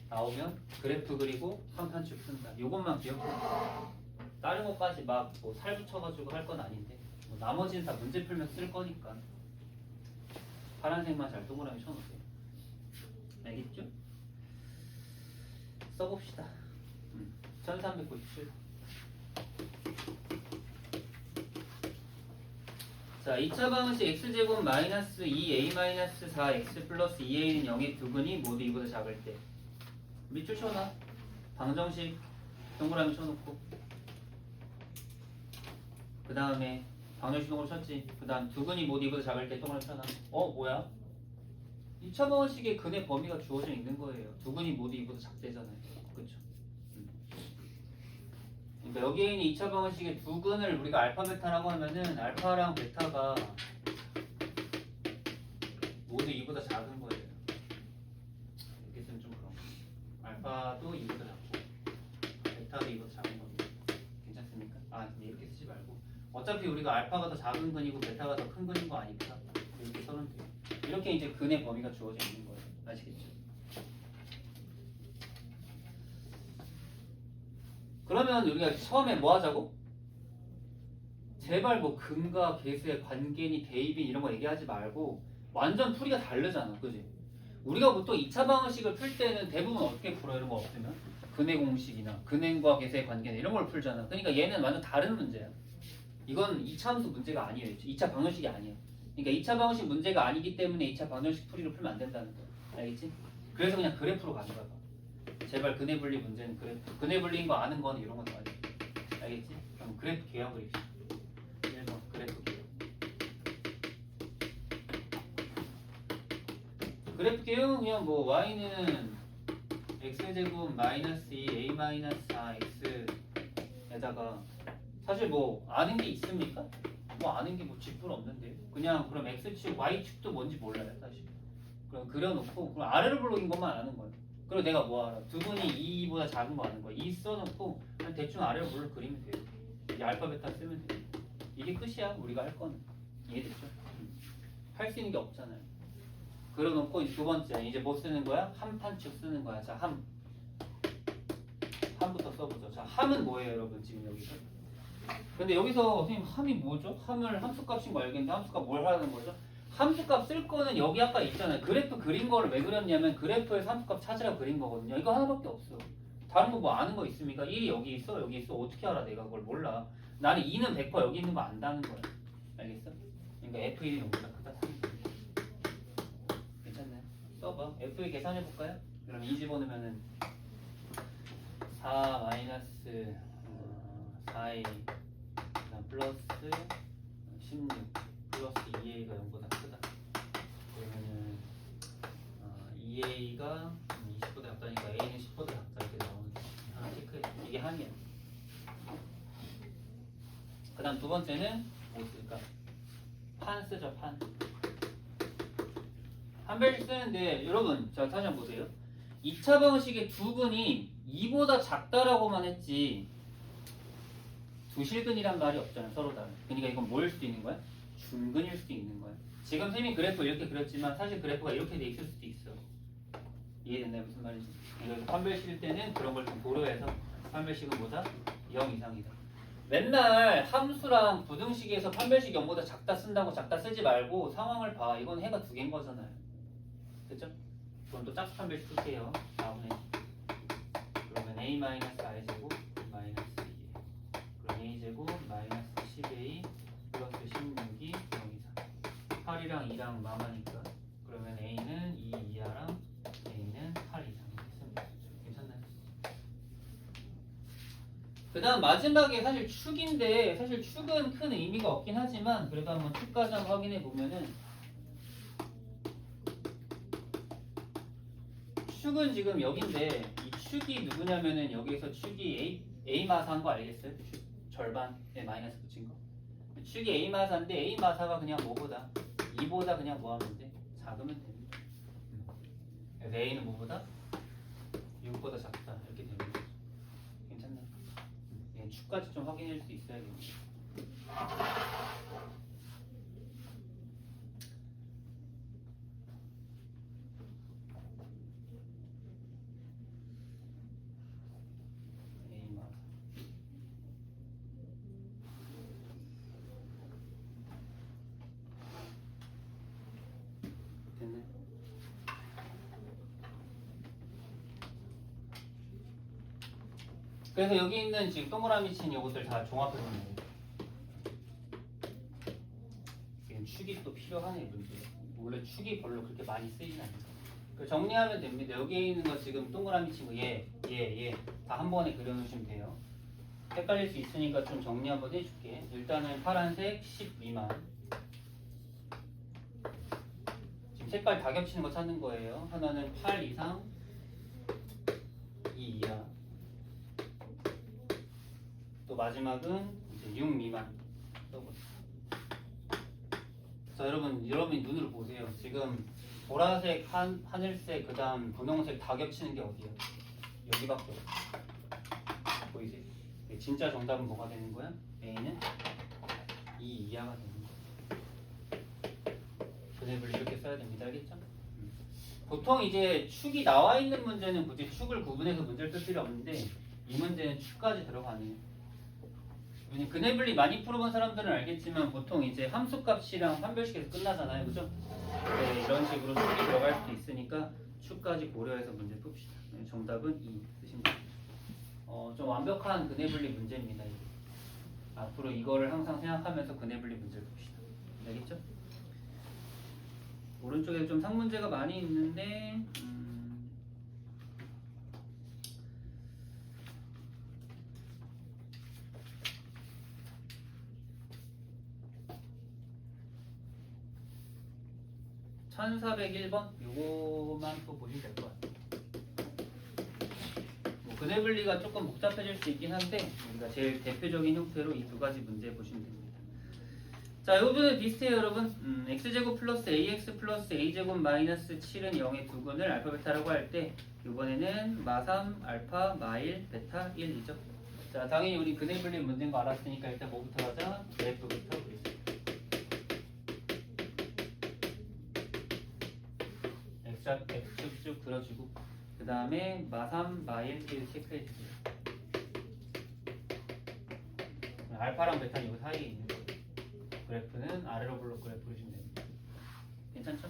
나오면 그래프 그리고 한칸씩 쓴다. 요것만 기억해. 다른 것까지 막 뭐 살 붙여가지고 할 건 아닌데 뭐 나머지는 다 문제 풀면 쓸 거니까 파란색만 잘 동그라미 쳐놓으세요. 알겠죠? 써봅시다. 1397. 자, 2차 방정식 x제곱 마이너스 2a 마이너스 4x 플러스 2a는 0의 두 근이 모두 이보다 작을 때 밑줄 쳐놔. 방정식 동그라미 쳐놓고 그 다음에 방정식 동그라미 쳤지. 그 다음 두 근이 모두 이보다 작을 때 동그라미 쳐놔. 뭐야? 2차 방정식의 근의 범위가 주어져 있는 거예요. 두 근이 모두 이보다 작대잖아요. 그쵸? 그러니까 여기에 있는 2차 방정식의 두 근을 우리가 알파 베타라고 하면은 알파랑 베타가 모두 이보다 작은 거예요. 이렇게 쓰면 좀 그런 거. 알파도 이보다 작고 베타도 이보다 작은 겁니다. 괜찮습니까? 근데 이렇게 쓰지 말고 어차피 우리가 알파가 더 작은 근이고 베타가 더 큰 근인 거 아니까 이렇게 써놓으면 돼요. 이렇게 이제 근의 범위가 주어져 있는 거예요. 아시겠죠? 그러면 우리가 처음에 뭐 하자고? 제발 뭐 근과 계수의 관계니 대입인 이런 거 얘기하지 말고 완전 풀이가 다르잖아. 그지? 우리가 보통 2차 방정식을 풀 때는 대부분 어떻게 풀어? 이런 거 없으면 근의 공식이나 근행과 계수의 관계나 이런 걸 풀잖아. 그러니까 얘는 완전 다른 문제야. 이건 2차 함수 문제가 아니에요. 2차 방정식이 아니야. 그러니까 2차 방정식 문제가 아니기 때문에 2차 방정식 풀이를 풀면 안 된다는 거야. 알겠지? 그래서 그냥 그래프로 가져가 봐. 제발 근해 분리 문제는 그래프. 근해 분리인 거 아는 거는 이런 건 아니야. 알겠지? 그럼 그래프 계약 그립시다. 1번 그래프 계약. 그래프 계약은 그냥 뭐 y는 x제곱 마이너스 2a 마이너스 4x에다가 사실 뭐 아는 게 있습니까? 뭐 아는 게 뭐 쥐뿔 없는데 그냥 그럼 x축 y축도 뭔지 몰라요 사실. 그럼 그려놓고 그럼 아래로 블록인 것만 아는 거예요. 그리고 내가 뭐 알아? 두 분이 2보다 작은 거 아는 거야. 2 써놓고 그냥 대충 아래로 물을 그리면 돼요. 이 알파 베타 쓰면 돼요. 이게 끝이야 우리가 할 거는. 이해됐죠? 할 수 있는 게 없잖아요. 그려놓고 이제 두 번째 이제 뭐 쓰는 거야? 함판축 쓰는 거야. 자 함부터 써보죠. 자 함은 뭐예요 여러분 지금 여기서? 근데 여기서 선생님 함이 뭐죠? 함을 함수값인 거 알겠는데 함수값 뭘 하라는 거죠? 함수값 쓸 거는 여기 아까 있잖아요. 그래프 그린 거를 왜 그렸냐면 그래프에서 함수값 찾으라 그린 거거든요. 이거 하나밖에 없어. 다른 거 뭐 아는 거 있습니까? 1이 여기 있어 여기 있어 어떻게 알아 내가 그걸 몰라. 나는 2는 100% 여기 있는 거 안다는 거야. 알겠어? 그러니까 F1이 여기보다 크다. 괜찮나요? 써봐. F1 계산해볼까요? 그럼 2 집어넣으면은 4 마이너스 4a 플러스 16 플러스 2a가 0보다 크다. 그러면은 2a가 20보다 작다니까 a는 10보다 작다 이렇게 나오는 거 하나 체크해. 이게 함이야. 그 다음 두 번째는 뭐 쓸까? 판 쓰죠 판. 판별식 쓰는데 여러분 자 다시 한번 보세요. 2차 방식의 두 근이 2보다 작다라고만 했지 두 실근이란 말이 없잖아요 서로 다른. 그러니까 이건 뭐일 수도 있는 거야? 중근일 수도 있는 거야. 지금 선생님이 그래프 이렇게 그렸지만 사실 그래프가 이렇게 돼 있을 수도 있어. 이해됐나요 무슨 말인지? 그래서 판별식일 때는 그런 걸 좀 고려해서 판별식은 뭐다? 0 이상이다. 맨날 함수랑 부등식에서 판별식 0보다 작다 쓴다고 작다 쓰지 말고 상황을 봐. 이건 해가 두 개인 거잖아요. 됐죠? 그럼 또 짝수 판별식 쓸게요. 4분의 그러면 a-i제곱 마이너스 2 그럼 a제곱 마이너스 10a 플러스 16이 0 이상 8이랑 2랑 마마니까 그러면 a는 2 이하랑 a는 8 이상 됐습니다. 괜찮나요? 그 다음 마지막에 사실 축인데 사실 축은 큰 의미가 없긴 하지만 그래도 한번 축까지 한번 확인해 보면은 축은 지금 여긴데 이 축이 누구냐면은 여기에서 축이 A 마사한 거 알겠어요? 축 절반에 마이너스 붙인 거. 축이 A 마사인데 A 마사가 그냥 뭐보다 2보다 그냥 뭐 하면 돼? 작으면 됩니다. 그래서 A는 뭐보다 6보다 작다 이렇게 되는 거죠. 괜찮나요? 축까지 좀 확인할 수 있어야겠네요. 됐네. 그래서 여기 있는 지금 동그라미 친 요것들 다 종합해 보는 거예요. 지금 축이 또 필요하네 문제. 원래 축이 별로 그렇게 많이 쓰이진 않아요. 정리하면 됩니다. 여기 있는 거 지금 동그라미 친 거 얘 다 한 번에 그려놓으시면 돼요. 헷갈릴 수 있으니까 좀 정리 한번 해줄게. 일단은 파란색 10 미만. 지금 색깔 다 겹치는 거 찾는 거예요. 하나는 8 이상, 2 이하. 또 마지막은 이제 6 미만. 자, 여러분이 눈으로 보세요. 지금 보라색, 하늘색, 그 다음 분홍색 다 겹치는 게 어디야? 여기밖에 없어. 보이세요? 진짜 정답은 뭐가 되는 거야? A는 2 이하가 되는 거야. 그래프를 이렇게 써야 됩니다. 알겠죠? 보통 이제 축이 나와 있는 문제는 굳이 축을 구분해서 문제를 쓸 필요 없는데 이 문제는 축까지 들어가네요. 그네블리 많이 풀어본 사람들은 알겠지만 보통 이제 함수값이랑 판별식에서 끝나잖아요. 그죠? 네, 이런 식으로 축이 들어갈 수도 있으니까 축까지 고려해서 문제 풉시다. 네, 정답은 2 쓰시면 됩니다. 좀 완벽한 그네블리 문제입니다. 이게. 앞으로 이거를 항상 생각하면서 그네블리 문제를 풉시다. 알겠죠? 오른쪽에 좀 상문제가 많이 있는데 1401번 요거만 또 보시면 될 것 같아요. 그네블리가 조금 복잡해질 수 있긴 한데 우리가 제일 대표적인 형태로 이 두 가지 문제 보시면 됩니다. 자, 요번에 비슷해요 여러분. x제곱 플러스 ax 플러스 a제곱 마이너스 7은 0의 두근을 알파 베타라고 할 때 이번에는 마3 알파 마1 베타 1이죠. 자, 당연히 우리 그네블리 문제인 거 알았으니까 일단 뭐부터 하자? 그래프부터 보겠습니다. X축 그려주고 그 다음에 마3, 마1, 1 체크해주세요. 알파랑 베타는 이거 사이에 있는 거예요. 그래프는 아래로 블록 그래프 그리시면 됩니다. 괜찮죠?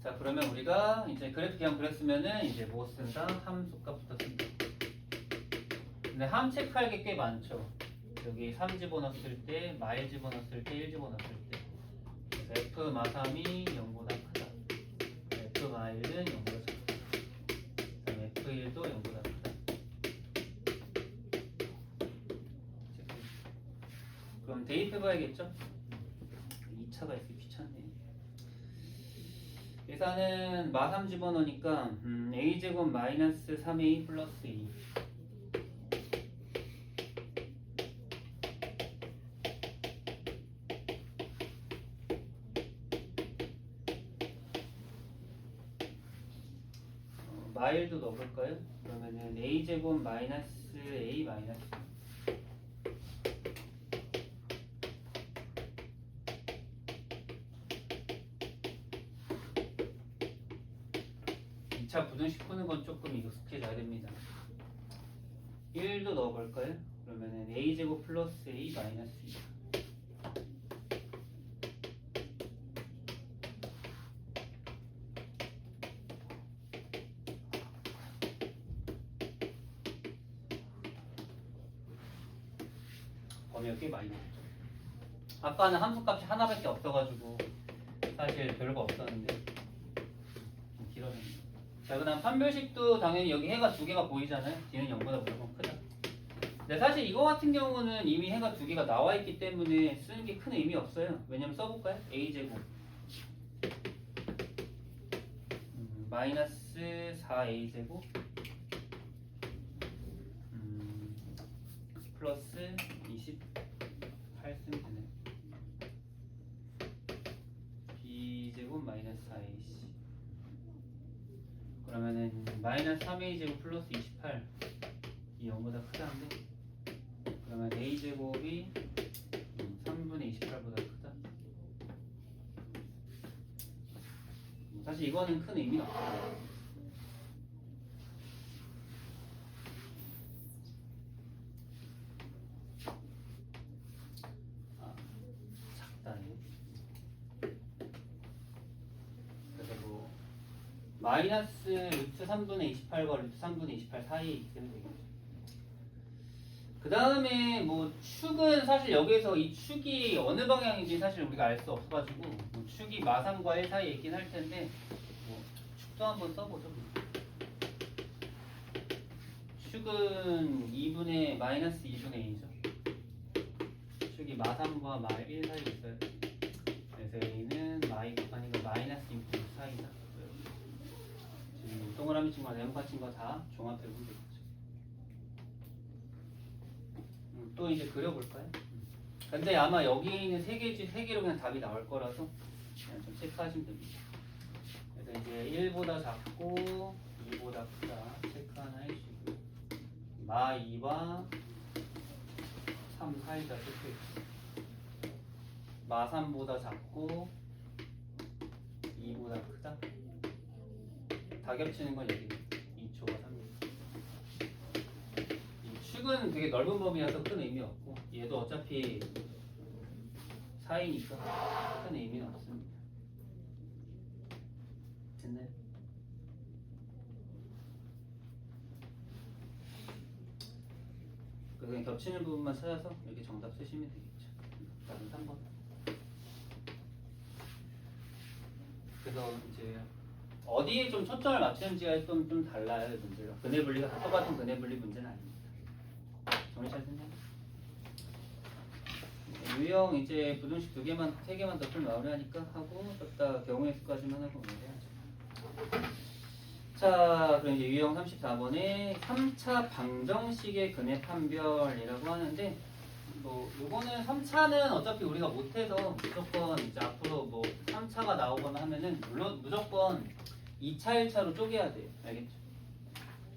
자, 그러면 우리가 이제 그래프 그냥 그렸으면은 이제 뭐 쓴다? 함수값부터 쓴다. 근데 함 체크할 게 꽤 많죠. 여기 3 집어넣었을 때, 마1 집어넣었을 때, 1 집어넣었을 때. F 마3이 0보다 크다. F 마1은 0보다 작다. 그다음에 F1도 0보다 크다. 그럼 대입해봐야겠죠? 2차가 있으면 귀찮네. 계산은 마3 집어넣으니까 a제곱 마이너스 3a 플러스 2. 마일도 넣어볼까요? 그러면은 a제곱 마이너스 a 마이너스 2차 부등식 푸는 건 조금 익숙해져야 됩니다. 1도 넣어볼까요? 그러면은 a제곱 플러스 a 마이너스 2. 범위가 꽤 많이 나왔죠. 아까는 함수값이 하나밖에 없어가지고 사실 별거 없었는데 좀 길어졌네요. 자, 그 다음 판별식도 당연히 여기 해가 두 개가 보이잖아요. 뒤는 0보다 무조건 크다. 근데 사실 이거 같은 경우는 이미 해가 두 개가 나와 있기 때문에 쓰는 게 큰 의미 없어요. 왜냐면 써볼까요? a제곱 마이너스 4a제곱 플러스 28 쓰면 되네. b제곱 마이너스 4ac 그러면은 마이너스 3a제곱 플러스 28 이 0보다 크다는데 그러면 a제곱이 3분의 28보다 크다. 사실 이거는 큰 의미는 없어요. 작다네. 그래서 뭐 마이너스 루트 3분의 28과 루트 3분의 28 사이에 있기 때문에 되겠죠. 그 다음에 뭐 축은 사실 여기서 이 축이 어느 방향인지 사실 우리가 알 수 없어가지고 뭐 축이 마삼과 1 사이에 있긴 할 텐데 뭐 축도 한번 써보죠. 축은 2분의 마이너스 2분의 2죠. 축이 마삼과 마1 사이에 있어요. 그래서 A는 아니면 마이너스 2분의 사이다. 지금 동그라미 친구와 네모칸 친구가 다 종합해 보면 되겠죠. 또 이제 그려볼까요? 근데 아마 여기 있는 세 개로 그냥 답이 나올 거라서 그냥 좀 체크하시면 됩니다. 그래서 이제 1보다 작고 2보다 크다 체크 하나 해주시고요. 마 2와 3 사이다 체크해주세요. 마 3보다 작고 2보다 크다. 다 겹치는 건 여기 2초가 3입니다. 축은 되게 넓은 범위라서 큰 의미 없고 얘도 어차피 사이니까 큰 의미는 없습니다. 됐나요? 그냥 겹치는 부분만 찾아서 이렇게 정답 쓰시면 되겠죠. 다른 3번. 그래서 이제 어디에 좀 초점을 맞추는지가 좀 달라요. 문제가. 근해 분리가 다 똑같은 근해 분리 문제는 아닙니다. 정리 잘 됐나요? 유형 이제 부등식 2개만 3개만 더 풀 마무리하니까 하고 딱 경우의 수까지만 하고 마무리하죠. 자, 그럼 이제 유형 34번에 3차 방정식의 근해 판별이라고 하는데 뭐 요거는 3차는 어차피 우리가 못해서 무조건 이제 앞으로 뭐 3차가 나오거나 하면은 물론 무조건 2차 1차로 쪼개야 돼요. 알겠죠?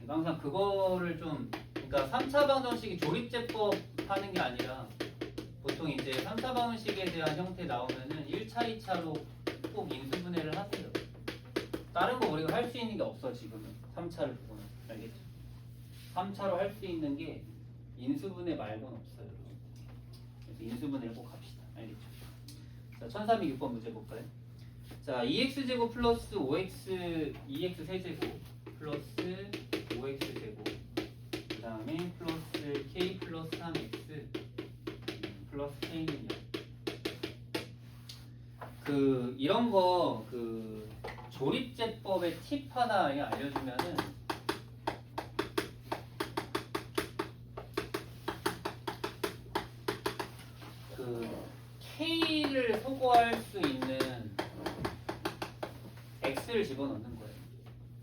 그러니까 항상 그거를 좀 그러니까 3차 방정식이 조립제법 하는 게 아니라 보통 이제 3차 방정식에 대한 형태 나오면은 1차 2차로 꼭 인수분해를 하세요. 다른 거 우리가 할 수 있는 게 없어 지금은 3차를 보고는. 알겠죠? 3차로 할 수 있는 게 인수분해 말고는 없어요. 그래서 인수분해를 꼭 합시다. 알겠죠? 자, 1306번 문제 볼까요? 자, 2x제곱 플러스 5x 2x 세제곱 플러스 5x 제곱 그 다음에 플러스 k 플러스 3x 플러스 k는요. 그 이런 거 그 조립제법의 팁 하나 알려주면은 그 k를 소거할 수 있는 x를 집어넣는 거예요.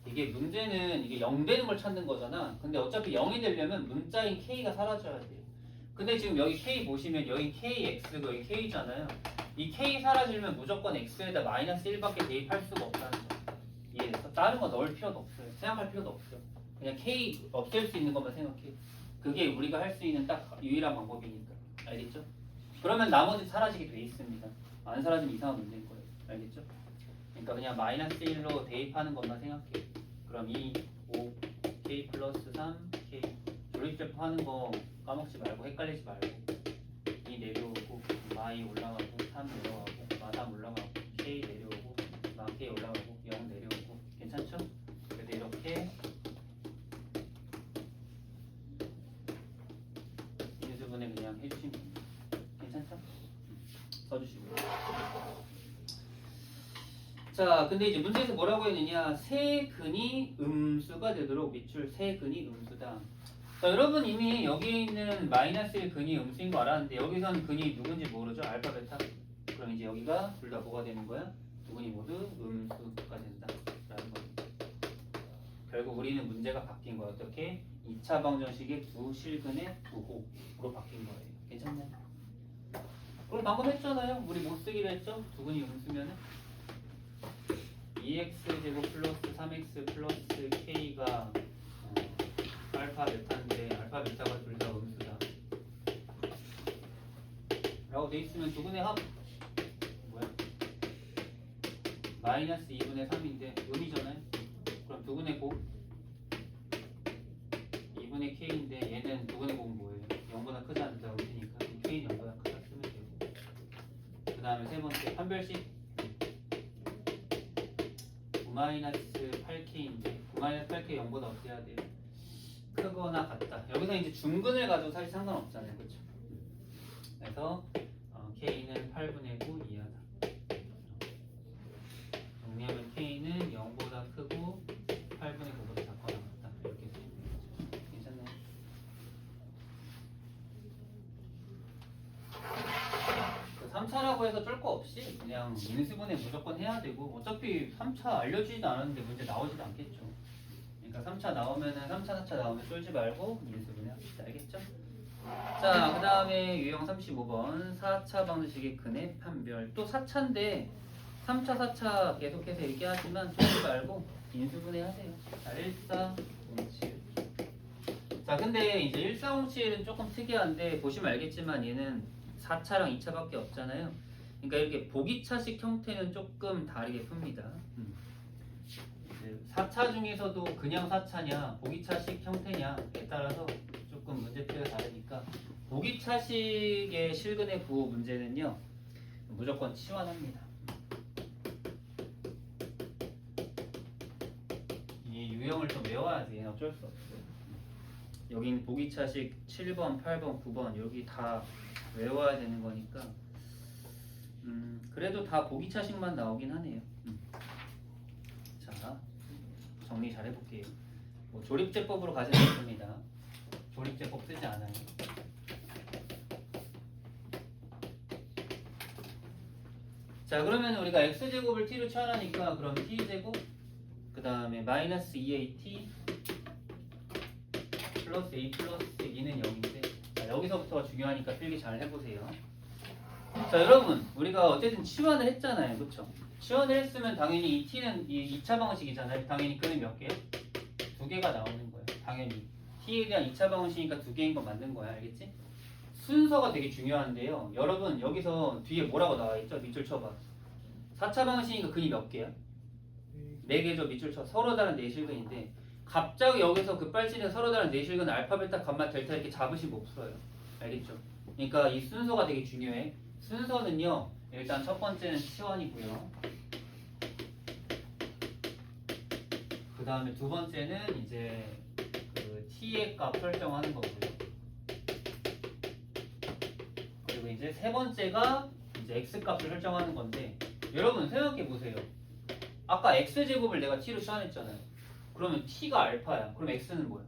이게 문제는 이게 0 되는 걸 찾는 거잖아. 근데 어차피 0이 되려면 문자인 k가 사라져야 돼요. 근데 지금 여기 k 보시면 여기 kx고 여기 k잖아요. 이 k 사라지면 무조건 x에다 마이너스 1밖에 대입할 수가 없다는 거. 이해됐어? 다른 거 넣을 필요도 없어요. 생각할 필요도 없어요. 그냥 k 없앨 수 있는 것만 생각해. 그게 우리가 할 수 있는 딱 유일한 방법이니까. 알겠죠? 그러면 나머지 사라지게 돼 있습니다. 안 사라지면 이상한 문제인 거예요. 알겠죠? 그러니까 그냥 마이너스 1로 대입하는 것만 생각해. 그럼 2, 5, k 플러스 3, k 조립제법 하는 거 까먹지 말고 헷갈리지 말고 2 내려오고 마이 올라가고 3 내려가고 마3 올라가고 k 내려오고 마 k 올라가고 0 내려오고 괜찮죠? 그래서 이렇게 인수분해 그냥 해주시면 됩니다. 괜찮죠? 써주시고요. 자, 근데 이제 문제에서 뭐라고 했느냐? 세 근이 음수가 되도록 밑줄 세 근이 음수다. 자, 여러분 이미 여기 있는 마이너스 1 근이 음수인 거 알았는데 여기서는 근이 누군지 모르죠? 알파, 베타. 그럼 이제 여기가 둘 다 뭐가 되는 거야? 두 근이 모두 음수가 된다. 라는 겁니다. 결국 우리는 문제가 바뀐 거야. 어떻게? 2차 방정식의 두 실근의 부호로 바뀐 거예요. 괜찮나요? 우리 방금 했잖아요. 우리 못 쓰기로 했죠? 두 근이 음수면은 2x 제곱 플러스 3x 플러스 k가 알파 베타인데 알파 베타가 둘 다 음수다 라고 돼 있으면 두분의 합 뭐야? 마이너스 2분의 3인데 음이잖아요. 그럼 두분의 곱 2분의 k인데 얘는 두분의 곱은 뭐예요? 0보다 크지 않다 음이니까 k는 0보다 크다 쓰면 되고 그 다음에 세 번째 판별식 9-8k인데 9-8k 0보다 어떻게 해야 돼요? 크거나 같다. 여기서 이제 중근을 가도 사실 상관없잖아요. 그렇죠? 그래서 k는 8분의 9 이하다. 정리하면 k는 0보다 크고 8분의 9보다 작거나 같다. 이렇게 쓰면 되겠죠. 괜찮나요? 그 3차라고 해서 쫄 거 없이 그냥 인수분해 무조건 해야 되고 어차피 3차 알려주지도 않았는데 문제 나오지도 않겠죠. 그러니까 3차 나오면은 3차, 4차 나오면 쫄지 말고 인수분해 합시다. 알겠죠? 자, 그 다음에 유형 35번 4차 방정식의 근해 판별. 또 4차인데 3차, 4차 계속해서 얘기하지만 쫄지 말고 인수분해 하세요. 자, 1407. 자, 근데 이제 1407은 조금 특이한데 보시면 알겠지만 얘는 4차랑 2차밖에 없잖아요. 그러니까 이렇게 보기차식 형태는 조금 다르게 풉니다. 4차 중에서도 그냥 4차냐 보기차식 형태냐에 따라서 조금 문제표가 다르니까 보기차식의 실근의 부호 문제는요 무조건 치환합니다. 이 유형을 좀 외워야지 어쩔 수 없어요. 여긴 보기차식 7번, 8번, 9번 여기 다 외워야 되는 거니까 그래도 다 보기차식만 나오긴 하네요. 자 정리 잘 해볼게요. 뭐 조립제법으로 가지는 않습니다. 조립제법 쓰지 않아요. 자 그러면 우리가 x제곱을 t로 치환하니까 그럼 t제곱 그 다음에 마이너스 2at 플러스 a 플러스 2는 0인데 자, 여기서부터가 중요하니까 필기 잘 해보세요. 자 여러분 우리가 어쨌든 치환을 했잖아요. 그쵸? 치환을 했으면 당연히 이 t는 이 2차 방식이잖아요. 당연히 끈은 몇 개? 두 개가 나오는 거예요. 당연히 t에 대한 2차 방식이니까 두 개인 거 맞는 거야. 알겠지? 순서가 되게 중요한데요. 여러분 여기서 뒤에 뭐라고 나와있죠? 밑줄 쳐봐. 4차 방식이니까 근이 몇 개야? 4개죠. 밑줄 쳐. 서로 다른 내실근인데 갑자기 여기서 급발진해서 서로 다른 내실근 알파, 베타, 감마, 델타 이렇게 잡으시면 못 풀어요. 알겠죠? 그러니까 이 순서가 되게 중요해. 순서는요. 일단 첫 번째는 치환이고요. 그 다음에 두 번째는 이제 그 t의 값 설정하는 거고요. 그리고 이제 세 번째가 이제 x 값을 설정하는 건데 여러분 생각해 보세요. 아까 x제곱을 내가 t로 치환했잖아요. 그러면 t가 알파야. 그럼 x는 뭐야?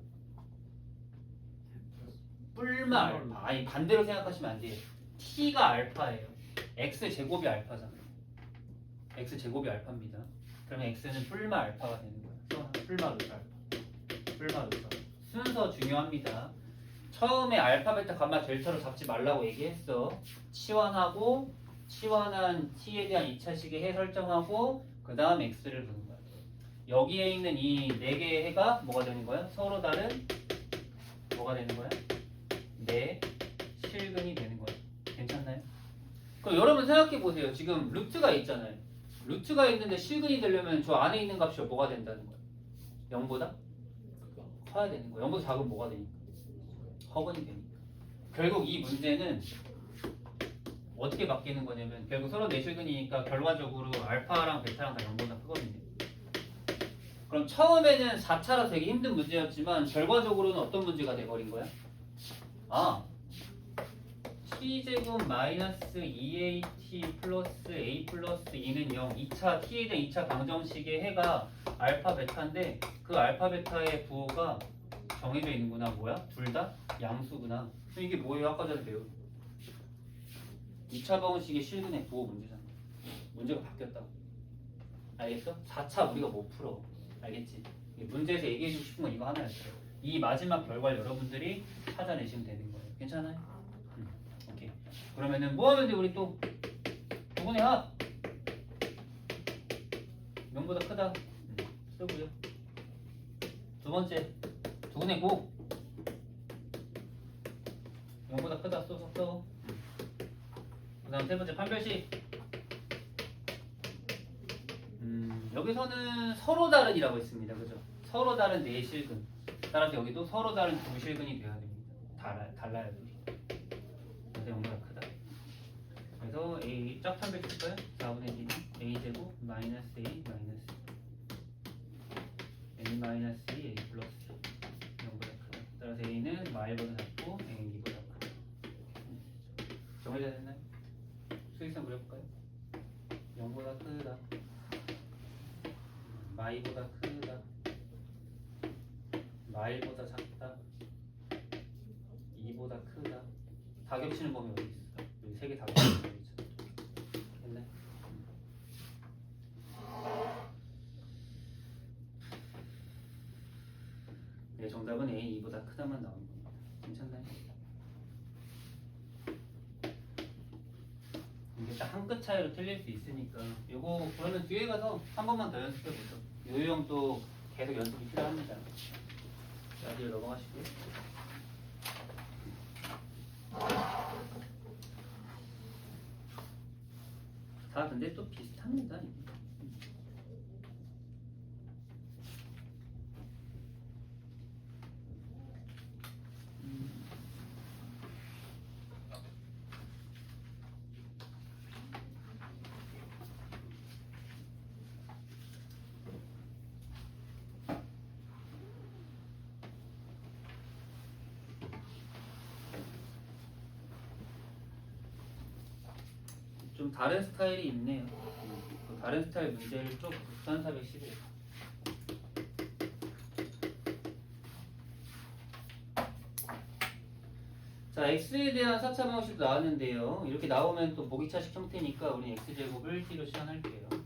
뿔마 알파. 아니 반대로 생각하시면 안 돼요. t가 알파예요. x제곱이 알파잖아요. x제곱이 알파입니다. 그러면 x는 뿔마 알파가 되는 거예요. 뿔마 루트 알파. 뿔마 루트 알파. 순서 중요합니다. 처음에 알파, 베타, 감마, 델타로 잡지 말라고 얘기했어. 치환하고 치환한 t에 대한 2차식의 해 설정하고 그 다음 x를 부는 거야. 여기에 있는 이 4개의 해가 뭐가 되는 거야? 서로 다른 뭐가 되는 거야? 네 실근이 되는 거야. 괜찮나요? 그럼 여러분 생각해 보세요. 지금 루트가 있잖아요. 루트가 있는데 실근이 되려면 저 안에 있는 값이 뭐가 된다는 거야? 0보다 커야 되는 거야. 0보다 작으면 뭐가 되니까? 허근이 되니까. 결국 이 문제는 어떻게 바뀌는 거냐면 결국 서로 내실근이니까 결과적으로 알파랑 베타랑 다 0보다 크거든요. 그럼 처음에는 4차라 되게 힘든 문제였지만 결과적으로는 어떤 문제가 돼버린 거야? 아 t제곱 마이너스 2at 플러스 a 플러스 2는 0 2차 t에 대한 2차 방정식의 해가 알파 베타인데 그 알파 베타의 부호가 정해져 있는구나. 뭐야? 둘 다 양수구나. 이게 뭐예요? 아까 전에 배운 2차 방정식의 실근의 부호 문제잖아. 문제가 바뀌었다고. 알겠어? 4차 우리가 못 풀어. 알겠지? 문제에서 얘기해주고 싶은 건 이거 하나였어요. 이 마지막 결과를 여러분들이 찾아내시면 되는 거예요. 괜찮아요? 오케이. 그러면은 뭐 하면 돼? 우리 또 두분의 합 0보다 크다 쓰고요. 두 번째 두분의 곱 0보다 크다 써. 그 다음 세 번째 판별식. 여기서는 서로 다른이라고 했습니다. 그죠? 서로 다른 네 실근. 따라서 여기도 서로 다른 두 실근이 돼야 됩니다. 달라야 돼. 그래서 0보다 크다. 그래서 A 쫙 판별식할까요? 4분의 D는 A제곱 마이너스 A 마이너스 N 마이너스 A 플러스 0보다 크다. 따라서 A는 Y보다 작고 N이 B보다 크다. 정리가 됐나요? 수익성 그려볼까요? 0보다 크다. Y보다 크다. Y보다 작다. 2보다 크다. 다 겹치는 범위 어디 있어? 여기 세 개 다 겹치는 범위 있죠. 됐네. 네, 정답은 A 2보다 크다만 나오는 겁니다. 괜찮나요? 이게 딱 한 끗 차이로 틀릴 수 있으니까 요거 그러면 뒤에 가서 한 번만 더 연습해 보죠. 요 유형도 계속 연습이 필요합니다. 자, 뒤로 넘어가시고요. 다 근데 또 비슷합니다. 좀 다른 스타일이 있네요. 그 다른 스타일 문제를 좀 국산 411. 자, x에 대한 4차 방식도 나왔는데요. 이렇게 나오면 또 모기차식 형태니까 우리 x제곱을 t로 시환할게요. 이렇게.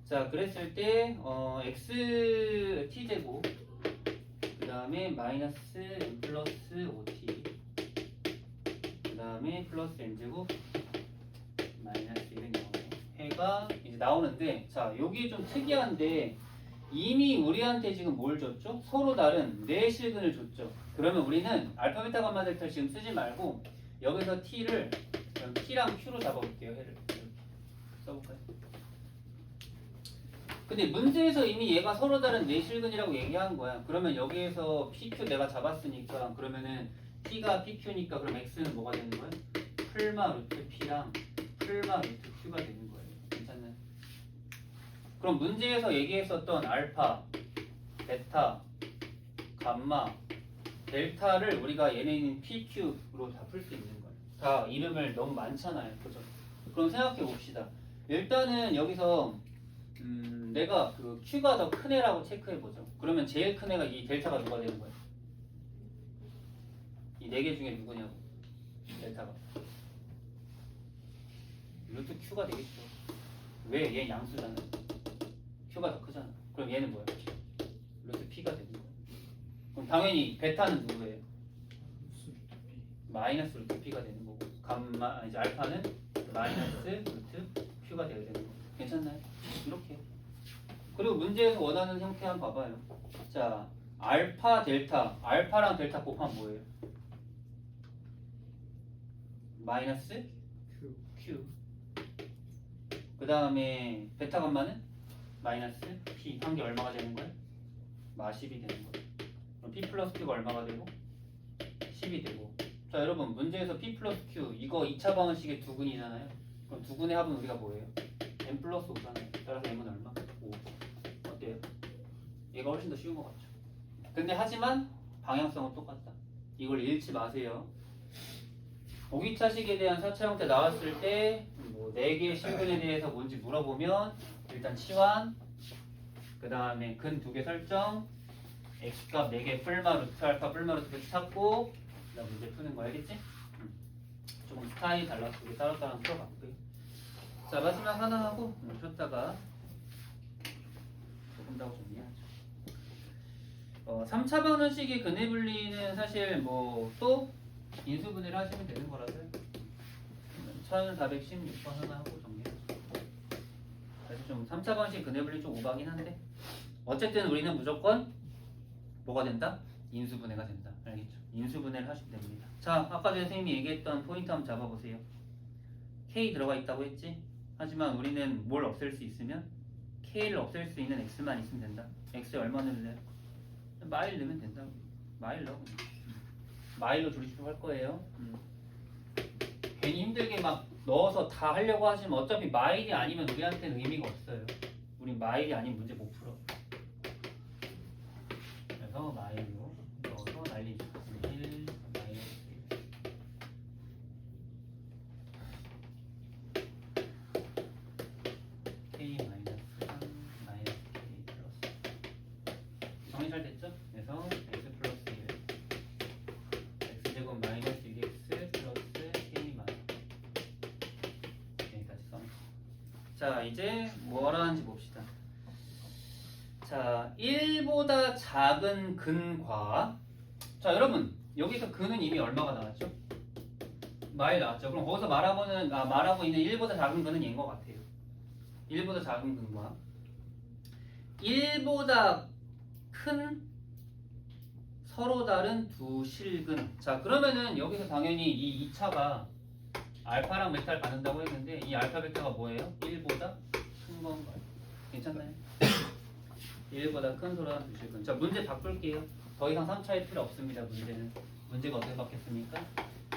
자, 그랬을 때 x t제곱 그 다음에 마이너스 n 플러스 5t 그 다음에 플러스 n제곱 마이너스 1은 0 해가 이제 나오는데, 자, 여기 좀 특이한데 이미 우리한테 지금 뭘 줬죠? 서로 다른 네 실근을 줬죠. 그러면 우리는 알파, 베타, 감마, 델타를 지금 쓰지 말고 여기서 t를 t랑 q로 잡아볼게요. 해를 이렇게 써볼까요? 근데 문제에서 이미 얘가 서로 다른 네 실근이라고 얘기한 거야. 그러면 여기에서 pq 내가 잡았으니까 그러면은 t가 pq니까 그럼 x는 뭐가 되는 거야? 풀마 루트 p랑 풀마 루트 q가 되는 거예요. 괜찮나요? 그럼 문제에서 얘기했었던 알파, 베타, 감마, 델타를 우리가 얘네는 PQ로 다 풀 수 있는 거예요. 다 이름을 너무 많잖아요. 그죠? 그럼 생각해 봅시다. 일단은 여기서 내가 그 Q가 더 큰 애라고 체크해 보죠. 그러면 제일 큰 애가 이 델타가 누가 되는 거예요? 이 네 개 중에 누구냐고. 델타가. 루트 Q가 되겠죠. 왜? 얘 양수잖아요. Q가 더 크잖아. 그럼 얘는 뭐야? 루트 P가 되는 거야. 그럼 당연히 베타는 누구예요? 마이너스 루트 P가 되는 거고, 감마 이제 알파는 마이너스 루트 Q가 되어야 되는 거. 괜찮나요? 이렇게. 그리고 문제에서 원하는 형태 한번 봐봐요. 자, 알파 델타, 알파랑 델타 곱하면 뭐예요? 마이너스 Q. 그 다음에 베타 감마는 마이너스 P. 한 개 얼마가 되는 거예요? 마 10이 되는 거예요. 그럼 P 플러스 Q가 얼마가 되고? 10이 되고. 자, 여러분 문제에서 P 플러스 Q 이거 2차 방정식의 두근이잖아요. 그럼 두근의 합은 우리가 뭐예요? M 플러스 5잖아요. 따라서 M은 얼마? 5. 어때요? 얘가 훨씬 더 쉬운 것 같죠? 근데 하지만 방향성은 똑같다. 이걸 잃지 마세요. 보기차식에 대한 4차 형태 나왔을 때 뭐 4개의 실근에 대해서 뭔지 물어보면 일단 치환, 그 다음에 근 2개 설정, x값 4개 풀마 루트 알파 풀마 루트 찾고 그 다음 문제 푸는 거 알겠지? 조금 스타일이 달라서 우리 따로따로 풀어봤고요. 자, 마지막 하나 하고 쉬었다가 조금 더 정리하죠. 3차 방정식의 근해 분리는 사실 뭐 또 인수분해를 하시면 되는 거라서요. 1416번 하나 하고 정리하죠. 그래서 좀 3차 방정식 근해 분리 좀 오바긴 한데 어쨌든 우리는 무조건 뭐가 된다? 인수분해가 된다. 알겠죠? 인수분해를 하시면 됩니다. 자, 아까 전에 선생님이 얘기했던 포인트 한번 잡아보세요. K 들어가 있다고 했지? 하지만 우리는 뭘 없앨 수 있으면 K를 없앨 수 있는 X만 있으면 된다. X에 얼마 넣을래요? 마일 넣으면 된다고. 마일 넣어. 마일로 조리수로 할 거예요. 괜히 힘들게 막 넣어서 다 하려고 하시면 어차피 마일이 아니면 우리한테는 의미가 없어요. 우린 마일이 아닌 문제 못 풀어. 그래서 마일로 넣어서 날리죠. 1 마이너스 1. K 마이너스 3 마이너스 K 플러스. 정리 잘 됐죠? 그래서 X 플러스 1 X제곱 마이너스 6X 플러스 K 마이너스. 여기까지 써. 자, 이제 뭐라 하는지 봅시다. 자, 1보다 작은 근과, 자 여러분 여기서 근은 이미 얼마가 나왔죠? 마일 나왔죠? 그럼 거기서 말하고 있는 1보다 작은 근은 얘인 것 같아요. 1보다 작은 근과 1보다 큰 서로 다른 두 실근. 자, 그러면은 여기서 당연히 이 2차가 알파랑 베타를 받는다고 했는데 이 알파 베타가 뭐예요? 1보다 큰 건가요? 괜찮나요? 1보다 큰 서로 다른 두 실근. 자, 문제 바꿀게요. 더 이상 3차일 필요 없습니다. 문제가 어떻게 바뀌었습니까?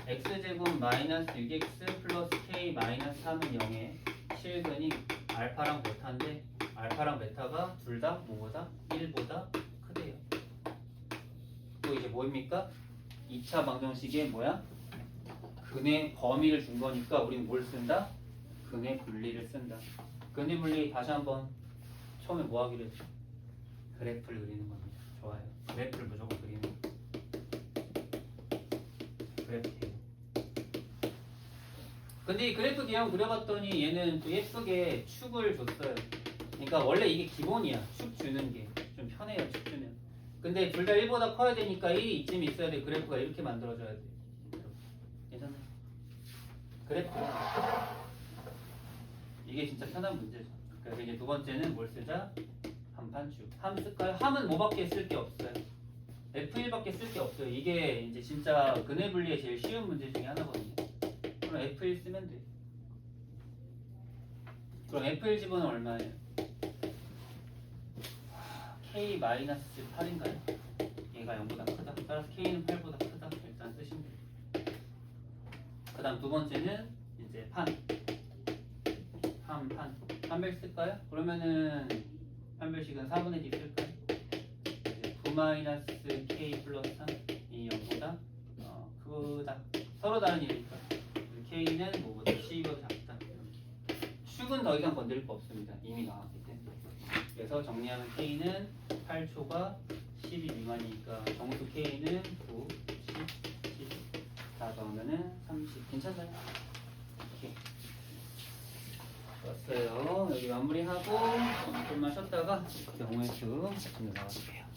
x제곱 마이너스 6x 플러스 k 마이너스 3은 0에 실근이 알파랑 베타인데 알파랑 베타가 둘 다 뭐보다? 1보다 크대요. 또 이제 뭐입니까? 2차 방정식에 뭐야? 근의 범위를 준 거니까 우리는 뭘 쓴다? 근의 분리를 쓴다. 근의 분리 다시 한번 처음에 뭐 하기로 했죠? 그래프를 그리는 겁니다. 좋아요. 그래프를 무조건 그리는 거. 그래프예요. 근데 이 그래프 기형 그려봤더니 얘는 또 예쁘게 축을 줬어요. 그러니까 원래 이게 기본이야. 축 주는 게 좀 편해요. 축 주면. 근데 둘 다 1보다 커야 되니까 1이 이쯤 있어야 돼. 그래프가 이렇게 만들어져야 돼. 괜찮아요? 그래프. 이게 진짜 편한 문제죠. 그래서 이제 두 번째는 뭘 쓰자? 한판축. 함 쓸까요? 함은 뭐밖에 쓸 게 없어요. F1밖에 쓸 게 없어요. 이게 이제 진짜 근해 분리의 제일 쉬운 문제 중에 하나거든요. 그럼 F1 쓰면 돼. 그럼 F1 집어는 얼마예요? K-8인가요? 얘가 0보다 크다. 따라서 K는 8보다 크다. 일단 쓰시면 돼요. 그 다음 두 번째는 이제 판별 쓸까요? 그러면은 판별식은 4분의 D 쓸까요? 9-K 플러스 3이 0보다 크다. 서로 다른 일이니까 K는 뭐보다 C보다 작다. 축은 더 이상 건드릴 거 없습니다. 이미 나왔기 때문에. 그래서 정리하면 K는 8초가 12 미만이니까 정수 K는 9, 10, 10 다 더하면은 30. 괜찮아요? 오케이. 좋았어요. 여기 마무리하고 조금만 쉬었다가 경우의 수 나갈게요.